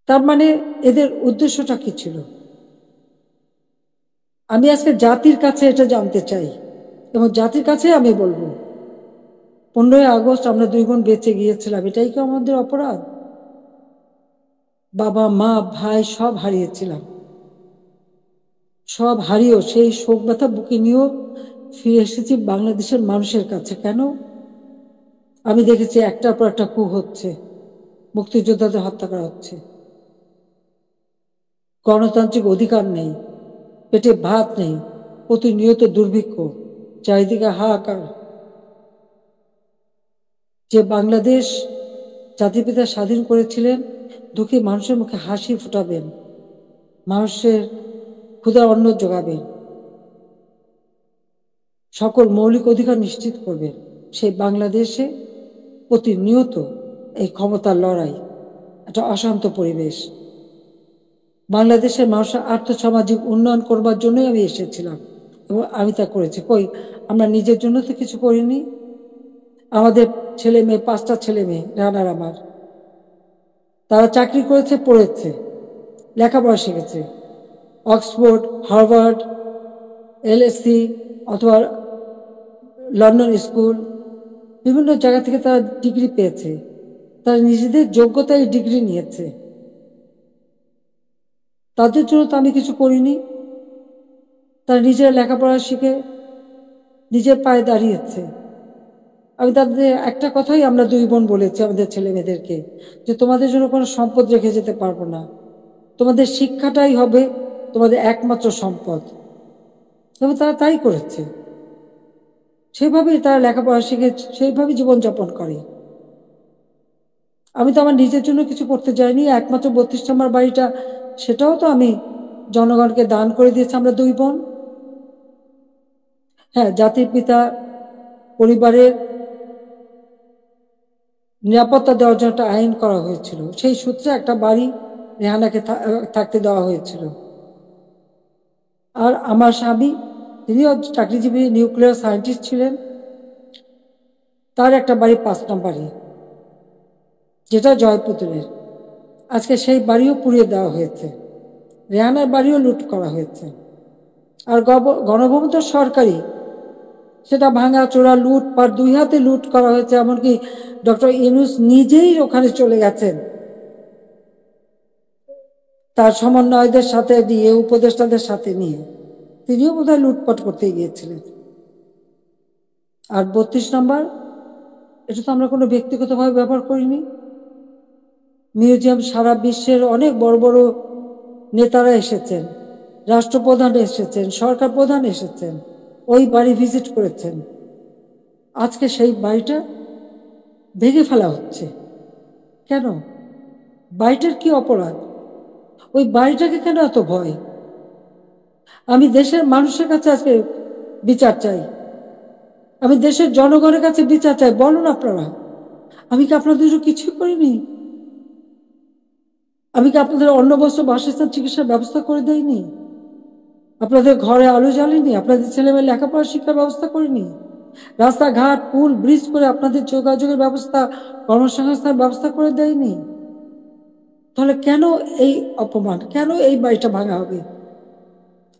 তার মানে এদের উদ্দেশ্যটা কি ছিল? আমি আজকে জাতির কাছে এটা জানতে চাই, এবং জাতির কাছে আমি বলবো, 15ই আগস্ট আমরা 2 বোন বেঁচে গিয়েছিলাম, এটাই কি আমাদের অপরাধ? বাবা মা ভাই সব হারিয়েছিলাম, সব হারিয়েও সেই শোক ব্যথা বুকে নিয়েও ফিরে এসেছি বাংলাদেশের মানুষের কাছে। কেন? আমি দেখেছি একটার পর একটা কূপ হচ্ছে, মুক্তিযোদ্ধাদের হত্যা করা হচ্ছে, গণতান্ত্রিক অধিকার নেই, পেটে ভাত নেই, প্রতিনিয়ত দুর্ভিক্ষ, চারিদিকে হাহাকার। যে বাংলাদেশ জাতির পিতা স্বাধীন করেছিলেন, দুঃখী মানুষের মুখে হাসি ফুটাবেন, মানুষের ক্ষুধার অন্ন যোগাবেন, সকল মৌলিক অধিকার নিশ্চিত করবেন, সেই বাংলাদেশে প্রতিনিয়ত এই ক্ষমতার লড়াই, একটা অশান্ত পরিবেশ। বাংলাদেশের মানুষের আর্থসামাজিক উন্নয়ন করবার জন্যই আমি এসেছিলাম, এবং আমি তা করেছি। কই, আমরা নিজের জন্য তো কিছু করিনি। আমাদের ছেলে মেয়ে, 5টা ছেলে মেয়ে, রানার আমার, তারা চাকরি করেছে, পড়েছে, লেখাপড়া শিখেছে, অক্সফোর্ড, হার্ভার্ড, LSE অথবা লন্ডন স্কুল, বিভিন্ন জায়গা থেকে তারা ডিগ্রি পেয়েছে, তারা নিজেদের যোগ্যতায় ডিগ্রি নিয়েছে। তাদের জন্য তো আমি কিছু করিনি। তারা নিজের লেখাপড়া শিখে নিজের পায়ে দাঁড়িয়েছে। আমি তাদের একটা কথাই আমরা 2 বোন বলেছি আমাদের ছেলে মেয়েদেরকে, যে তোমাদের জন্য কোনো সম্পদ রেখে যেতে পারবো না, তোমাদের শিক্ষাটাই হবে তোমাদের একমাত্র সম্পদ। তবে তারা তাই করেছে, সেভাবেই তারা লেখাপড়া শিখে সেইভাবেই জীবনযাপন করে। আমি তো আমার নিজের জন্য কিছু করতে যাইনি। একমাত্র 32 নম্বর বাড়িটা, সেটাও তো আমি জনগণকে দান করে দিয়েছি আমরা 2 বোন। হ্যাঁ, জাতির পিতা পরিবারের নিরাপত্তা দেওয়ার জন্য একটা আইন করা হয়েছিল, সেই সূত্রে একটা বাড়ি রেহানাকে থাকতে দেওয়া হয়েছিল। আর আমার স্বামী, তিনিও চাকরিজীবী নিউক্লিয়ার সায়েন্টিস্ট ছিলেন, তার একটা বাড়ি 5 নম্বরে, যেটা জয়পুতুলের। আজকে সেই বাড়িও পুড়িয়ে দেওয়া হয়েছে, রেহানার বাড়িও লুট করা হয়েছে। আর গণভবন তো সরকারি, সেটা ভাঙা চোরা লুটপাট 2 হাতে লুট করা হয়েছে। এমনকি ডক্টর ইউনূস নিজেই ওখানে চলে গেছেন, তার সমন্বয়কদের সাথে দিয়ে, উপদেষ্টাদের সাথে নিয়ে, তিনিও বোধহয় লুটপাট করতে গিয়েছিলেন। আর 32 নম্বর, এটা তো আমরা কোনো ব্যক্তিগতভাবে ব্যবহার করিনি। মিউজিয়াম সারা বিশ্বের অনেক বড় বড় নেতারা এসেছেন, রাষ্ট্রপ্রধান এসেছেন, সরকার প্রধান এসেছেন, ওই বাড়ি ভিজিট করেছেন। আজকে সেই বাড়িটা ভেঙে ফেলা হচ্ছে কেন? বাড়িটার কি অপরাধ? ওই বাড়িটাকে কেন এত ভয়? আমি দেশের মানুষের কাছে আজকে বিচার চাই, আমি দেশের জনগণের কাছে বিচার চাই। বলুন আপনারা, আমি কি আপনাদের জন্য কিছুই করিনি? আমি কি আপনাদের অন্ন বস্ত্র বাসস্থান চিকিৎসার ব্যবস্থা করে দেইনি? আপনাদের ঘরে আলো জ্বালিনি? আপনাদের ছেলেমেয়ে লেখাপড়া শিক্ষার ব্যবস্থা করিনি? রাস্তাঘাট, পুল, ব্রিজ করে আপনাদের যোগাযোগের ব্যবস্থা, কর্মসংস্থান ব্যবস্থা করে দেয়নি? তাহলে কেন এই অপমান? কেন এই বাড়িটা ভাঙা হবে?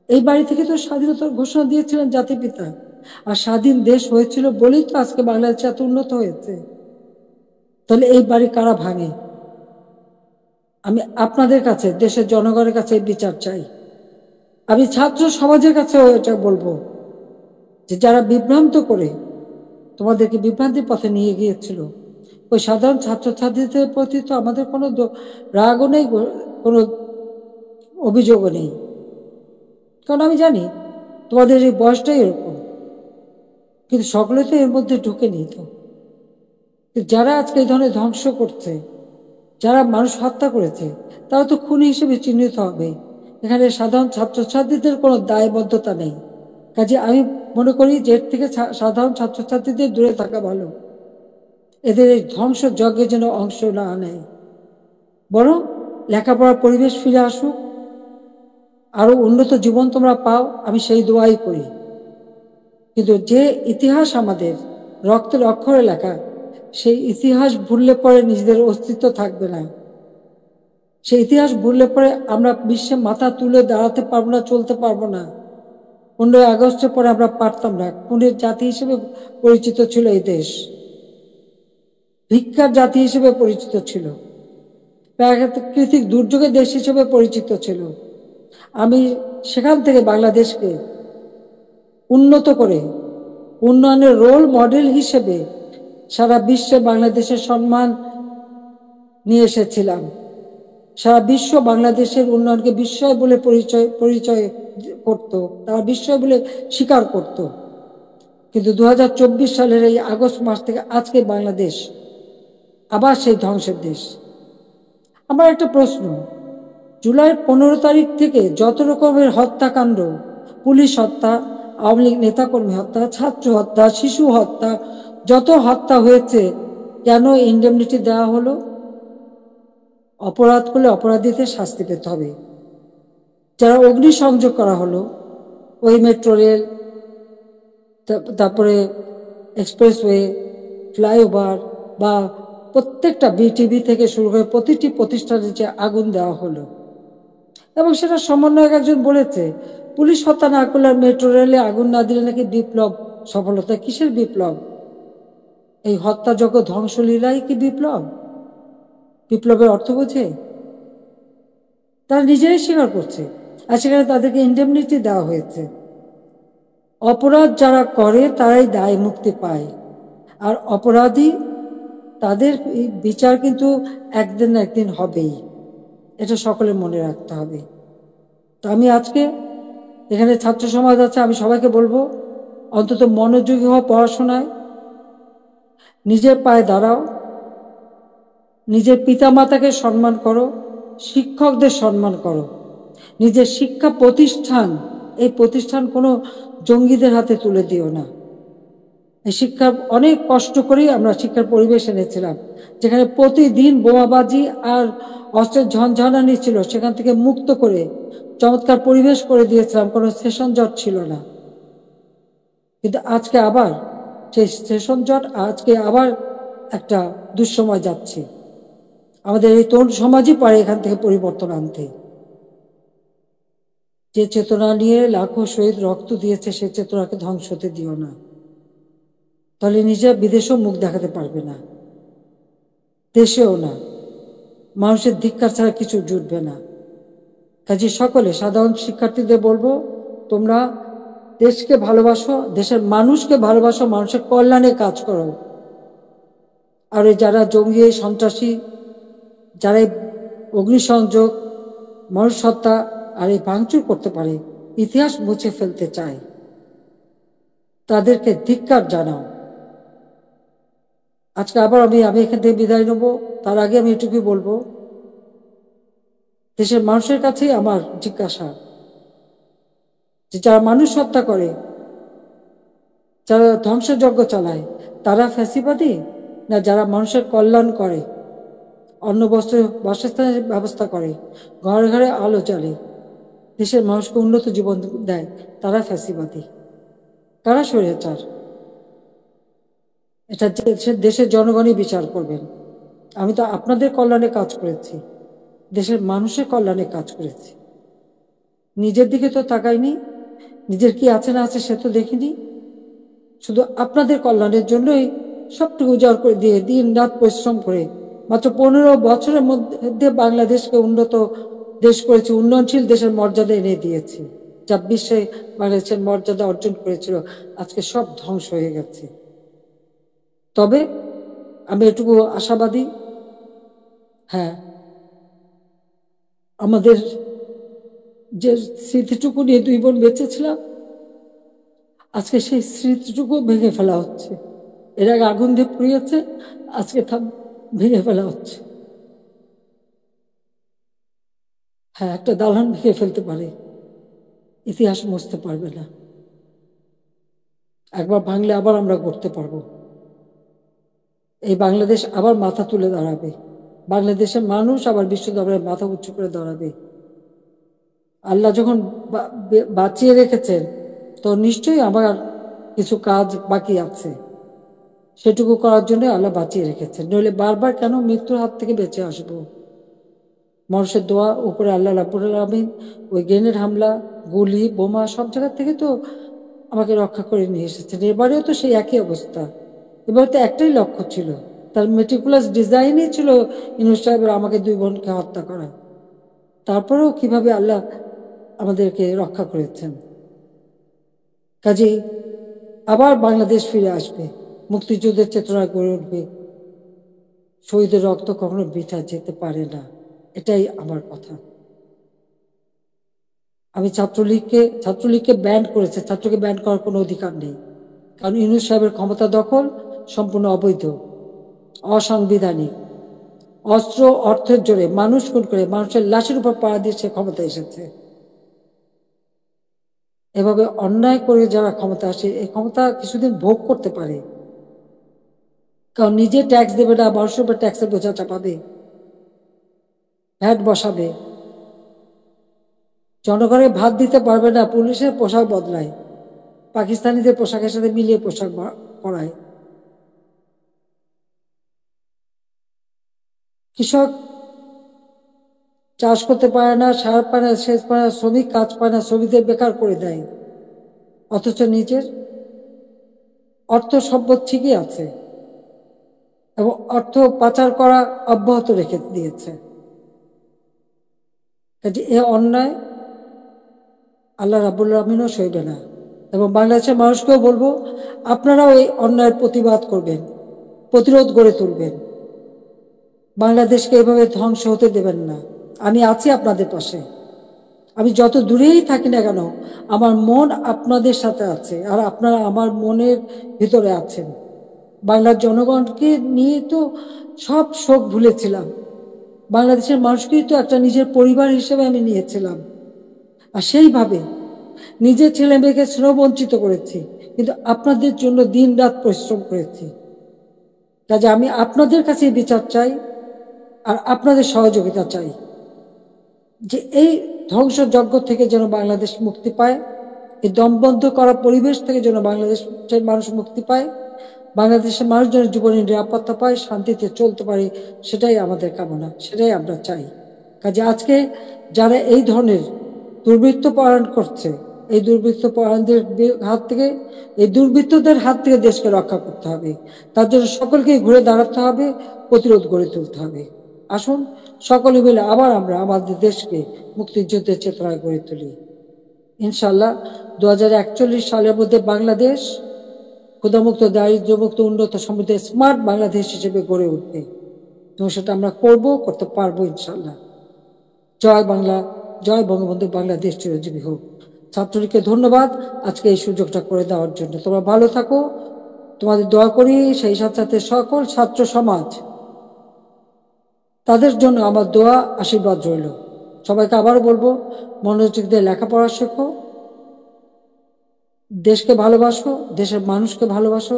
এই বাড়ি থেকে তো স্বাধীনতার ঘোষণা দিয়েছিলেন জাতির পিতা, আর স্বাধীন দেশ হয়েছিল বলেই তো আজকে বাংলাদেশ এত উন্নত হয়েছে। তাহলে এই বাড়ি কারা ভাঙে? আমি আপনাদের কাছে, দেশের জনগণের কাছে বিচার চাই। আমি ছাত্র সমাজের কাছে এটা বলবো, যে যারা বিভ্রান্ত করে তোমাদেরকে বিভ্রান্তির পথে নিয়ে গিয়েছিল, ওই সাধারণ ছাত্রছাত্রীদের প্রতি তো আমাদের কোনো রাগও নেই, কোনো অভিযোগও নেই। কারণ আমি জানি তোমাদের এই বয়সটাই এরকম, কিন্তু সকলে তো এর মধ্যে ঢুকে নিত। যারা আজকে এই ধরনের ধ্বংস করছে, যারা মানুষ হত্যা করেছে তারা তো খুনি হিসেবে চিহ্নিত হবে। এখানে সাধারণ ছাত্রছাত্রীদের কোনো দায়বদ্ধতা নেই। কাজে আমি মনে করি যে এর থেকে সাধারণ ছাত্রছাত্রীদের দূরে থাকা ভালো। এদের এই ধ্বংস যজ্ঞে যেন অংশ না নেয়, বরং লেখাপড়ার পরিবেশ ফিরে আসুক, আরো উন্নত জীবন তোমরা পাও, আমি সেই দোয়াই করি। কিন্তু যে ইতিহাস আমাদের রক্তের অক্ষরে লেখা, সেই ইতিহাস ভুললে পরে নিজেদের অস্তিত্ব থাকবে না। সেই ইতিহাস ভুললে পরে আমরা বিশ্বে মাথা তুলে দাঁড়াতে পারবো না, চলতে পারবো না। 15ই আগস্টের পরে আমরা পারতাম না। খুনের জাতি হিসেবে পরিচিত ছিল এই দেশ, ভিক্ষার জাতি হিসেবে পরিচিত ছিল, প্রাকৃতিক দুর্যোগের দেশ হিসেবে পরিচিত ছিল। আমি সেখান থেকে বাংলাদেশকে উন্নত করে উন্নয়নের রোল মডেল হিসেবে সারা বিশ্বে বাংলাদেশের সম্মান নিয়ে এসেছিলাম। সারা বিশ্ব বাংলাদেশের উন্নয়নকে বিস্ময় বলে পরিচয় করত, তারা বিস্ময় বলে স্বীকার করত। কিন্তু 2024 সালের এই আগস্ট মাস থেকে আজকে বাংলাদেশ আবার সেই ধ্বংসের দেশ। আমার একটা প্রশ্ন, জুলাই 15 তারিখ থেকে যত রকমের হত্যাকাণ্ড, পুলিশ হত্যা, আওয়ামী লীগ নেতাকর্মী হত্যা, ছাত্র হত্যা, শিশু হত্যা, যত হত্যা হয়েছে, কেন ইন্ডেমনিটি দেওয়া হলো? অপরাধ করলে অপরাধীদের শাস্তি পেতে হবে। যারা অগ্নিসংযোগ করা হলো, ওই মেট্রো রেল, তারপরে এক্সপ্রেসওয়ে, ফ্লাইওভার বা প্রত্যেকটা বিটিভি থেকে শুরু করে প্রতিটি প্রতিষ্ঠানে যে আগুন দেওয়া হলো, এবং সেটা সমন্বয়ক একজন বলেছে পুলিশ হত্যা না করলে, মেট্রো রেলে আগুন না দিলে নাকি বিপ্লব সফলতা। কিসের বিপ্লব? এই হত্যাযজ্ঞ ধ্বংসলীলাই কি বিপ্লব? বিপ্লবের অর্থ বোঝে? তারা নিজেরাই স্বীকার করছে, আর সেখানে তাদেরকে ইন্ডেমনিটি দেওয়া হয়েছে। অপরাধ যারা করে তারাই দায় মুক্তি পায়, আর অপরাধী তাদের বিচার কিন্তু একদিন না একদিন হবেই, এটা সকলে মনে রাখতে হবে। তো আমি আজকে এখানে ছাত্র সমাজ আছে, আমি সবাইকে বলবো অন্তত মনোযোগী হওয়া পড়াশোনায়, নিজের পায়ে দাঁড়াও, নিজের পিতামাতাকে সম্মান করো, শিক্ষকদের সম্মান করো, নিজের শিক্ষা প্রতিষ্ঠান, এই প্রতিষ্ঠান কোনো জঙ্গিদের হাতে তুলে দিও না। এই শিক্ষার অনেক কষ্ট করেই আমরা শিক্ষার পরিবেশ এনেছিলাম, যেখানে প্রতিদিন বোমাবাজি আর অস্ত্রের ঝনঝনানি ছিল, সেখান থেকে মুক্ত করে চমৎকার পরিবেশ করে দিয়েছিলাম, কোনো সেশন জট ছিল না। কিন্তু আজকে আবার সেই সেশন জট, আজকে আবার একটা দুঃসময় যাচ্ছে। আমাদের এই তরুণ সমাজই পারে এখান থেকে পরিবর্তন আনতে। যে চেতনা নিয়ে লাখো শহীদ রক্ত দিয়েছে, সেই চেতনাকে ধ্বংস হতে দিও না, তাহলে নিজের বিদেশেও মুখ দেখাতে পারবে না, দেশেও না। মানুষের ধিক্কার ছাড়া কিছু জুটবে না। কাজে সকলে সাধারণ শিক্ষার্থীদের বলবো, তোমরা দেশকে ভালোবাসো, দেশের মানুষকে ভালোবাসো, মানুষের কল্যাণে কাজ করো। আর যারা জঙ্গি, সন্ত্রাসী, যারা অগ্নিসংযোগ, মানুষ হত্যা আর এই ভাঙচুর করতে পারে, ইতিহাস মুছে ফেলতে চায়, তাদেরকে ধিক্কার জানাও। আজকে আবার আমি এখান থেকে বিদায় নেব। তার আগে আমি এটুকুই বলবো, দেশের মানুষের কাছেই আমার জিজ্ঞাসা, যে যারা মানুষ হত্যা করে, যারা ধ্বংসযজ্ঞ চালায়, তারা ফ্যাসিবাদী, না যারা মানুষের কল্যাণ করে, অন্ন বস্ত্র বাসস্থানের ব্যবস্থা করে, ঘরে ঘরে আলো জ্বালে, দেশের মানুষকে উন্নত জীবন দেয়, তারা ফ্যাসিবাদী? কারা স্বৈরাচার? এটা দেশের জনগণই বিচার করবেন। আমি তো আপনাদের কল্যাণে কাজ করেছি, দেশের মানুষের কল্যাণে কাজ করেছি। নিজের দিকে তো তাকাইনি, নিজের কি আছে না আছে সে তো দেখিনি। শুধু আপনাদের কল্যাণের জন্যই সবটুকু উজাড় করে দিয়ে দিন রাত পরিশ্রম করে মাত্র 15 বছরের মধ্যে বাংলাদেশকে উন্নত দেশ করেছি, উন্নয়নশীল দেশের মর্যাদা এনে দিয়েছি। যা বিশ্বে বাংলাদেশের মর্যাদা অর্জন করেছিল, আজকে সব ধ্বংস হয়ে গেছে। তবে আমি এটুকু আশাবাদী, হ্যাঁ, আমাদের যে স্মৃতিটুকু নিয়ে দুই বোন বেঁচেছিলাম, আজকে সেই স্মৃতিটুকু ভেঙে ফেলা হচ্ছে। এর আগে আগুন দিয়ে পুড়িয়েছে, আজকে তা ভেঙে ফেলা হচ্ছে। হ্যাঁ, একটা দালান ভেঙে ফেলতে পারে, ইতিহাস মুছতে পারবে না। একবার ভাঙলে আবার আমরা গড়তে পারবো। এই বাংলাদেশ আবার মাথা তুলে দাঁড়াবে, বাংলাদেশের মানুষ আবার বিশ্ব দরবারে মাথা উঁচু করে দাঁড়াবে। আল্লাহ যখন বাঁচিয়ে রেখেছেন, তো নিশ্চয়ই আমার কিছু কাজ বাকি আছে, সেটুকু করার জন্য আল্লাহ বাঁচিয়ে রেখেছেন। নইলে বারবার কেন মৃত্যুর হাত থেকে বেঁচে আসবো? মানুষের দোয়া, উপরে আল্লাহ রাব্বুল আলামিন ওই গ্রেনেড হামলা, গুলি, বোমা সব জায়গা থেকে তো আমাকে রক্ষা করে নিয়ে এসেছেন। এবারেও তো সেই একই অবস্থা। এবার তো একটাই লক্ষ্য ছিল, তার মেটিকুলাস ডিজাইনই ছিল ইউনূস সাহেবের আমাকে 2 বোনকে হত্যা করা। তারপরেও কিভাবে আল্লাহ আমাদেরকে রক্ষা করেছেন। কাজেই আবার বাংলাদেশ ফিরে আসবে, মুক্তিযুদ্ধের চেতনা গড়ে উঠবে। শহীদের রক্ত কখনো বৃথা যেতে পারে না, এটাই আমার কথা। আমি ছাত্রলীগকে ব্যান করেছে, ছাত্রকে ব্যান করার কোনো অধিকার নেই, কারণ ইউনূস সাহেবের ক্ষমতা দখল সম্পূর্ণ অবৈধ, অসাংবিধানিক। অস্ত্র অর্থের জোরে মানুষ খুন করে মানুষের লাশের উপর পাড়া দিয়ে সে ক্ষমতা এসেছে। এভাবে অন্যায় করে যারা ক্ষমতা আসে, এই ক্ষমতা কিছুদিন ভোগ করতে পারে, কারণ নিজে ট্যাক্স দেবে না, মানুষের উপর ট্যাক্সের বোঝা চাপাবে, ভ্যাট বসাবে, জনগণের ভাত দিতে পারবে না, পুলিশের পোশাক বদলায়, পাকিস্তানিদের পোশাকের সাথে মিলিয়ে পোশাক পরায়। কৃষক চাষ করতে পারে না, সার পায় না, সেচ পায় না, শ্রমিক কাজ পায় না, শ্রমিকদের বেকার করে দেয়, অথচ নিজের অর্থ সম্পদ ঠিকই আছে এবং অর্থ পাচার করা অব্যাহত রেখে দিয়েছে। কাজে এ অন্যায় আল্লাহ রাব্বুল আলামিনও সইবে না। এবং বাংলাদেশের মানুষকেও বলবো, আপনারাও এই অন্যায়ের প্রতিবাদ করবেন, প্রতিরোধ গড়ে তুলবেন। বাংলাদেশকে এভাবে ধ্বংস হতে দেবেন না। আমি আছি আপনাদের পাশে। আমি যত দূরেই থাকি না কেন, আমার মন আপনাদের সাথে আছে, আর আপনারা আমার মনের ভিতরে আছেন। বাংলার জনগণকে নিয়ে তো সব শোক ভুলেছিলাম, বাংলাদেশের মানুষকেই তো একটা নিজের পরিবার হিসেবে আমি নিয়েছিলাম। আর সেইভাবে নিজের ছেলে মেয়েকে স্নেহ বঞ্চিত করেছি, কিন্তু আপনাদের জন্য দিন রাত পরিশ্রম করেছি। কাজে আমি আপনাদের কাছে বিচার চাই, আর আপনাদের সহযোগিতা চাই, যে এই ধ্বংসযজ্ঞ থেকে যেন বাংলাদেশ মুক্তি পায়, এই দমবন্ধ করা পরিবেশ থেকে যেন বাংলাদেশের মানুষ মুক্তি পায়, বাংলাদেশের মানুষ যেন জীবনের নিরাপত্তা পায়, শান্তিতে চলতে পারে, সেটাই আমাদের কামনা, সেটাই আমরা চাই। কাজে আজকে যারা এই ধরনের দুর্বৃত্ত পরায়ণ করছে, এই দুর্বৃত্তদের হাত থেকে দেশকে রক্ষা করতে হবে। তার জন্য সকলকে ঘুরে দাঁড়াতে হবে, প্রতিরোধ গড়ে তুলতে হবে। আসুন সকলে মিলে আবার আমরা আমাদের দেশকে মুক্তিযুদ্ধের চেতনায় গড়ে তুলি। ইনশাল্লাহ 2041 সালের মধ্যে বাংলাদেশ ক্ষুধামুক্ত, দারিদ্র্যমুক্ত, উন্নত, সমৃদ্ধ, স্মার্ট বাংলাদেশ হিসেবে গড়ে উঠবে, এবং সেটা আমরা করতে পারবো ইনশাল্লাহ। জয় বাংলা, জয় বঙ্গবন্ধু, বাংলাদেশ চিরজীবী হোক। ছাত্রলীগকে ধন্যবাদ আজকে এই সুযোগটা করে দেওয়ার জন্য। তোমরা ভালো থাকো, তোমাদের দোয়া করি। সেই সাথে সাথে সকল ছাত্র সমাজ, তাদের জন্য আমার দোয়া, আশীর্বাদ রইল। সবাইকে আবারও বলবো, মনোযোগ দিয়ে লেখাপড়া শেখো, দেশকে ভালোবাসো, দেশের মানুষকে ভালোবাসো,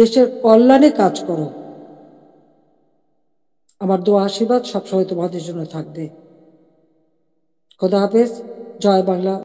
দেশের কল্যাণে কাজ করো। আমার দোয়া, আশীর্বাদ সবসময় তোমাদের জন্য থাকবে। খোদা হাফেজ। জয় বাংলা।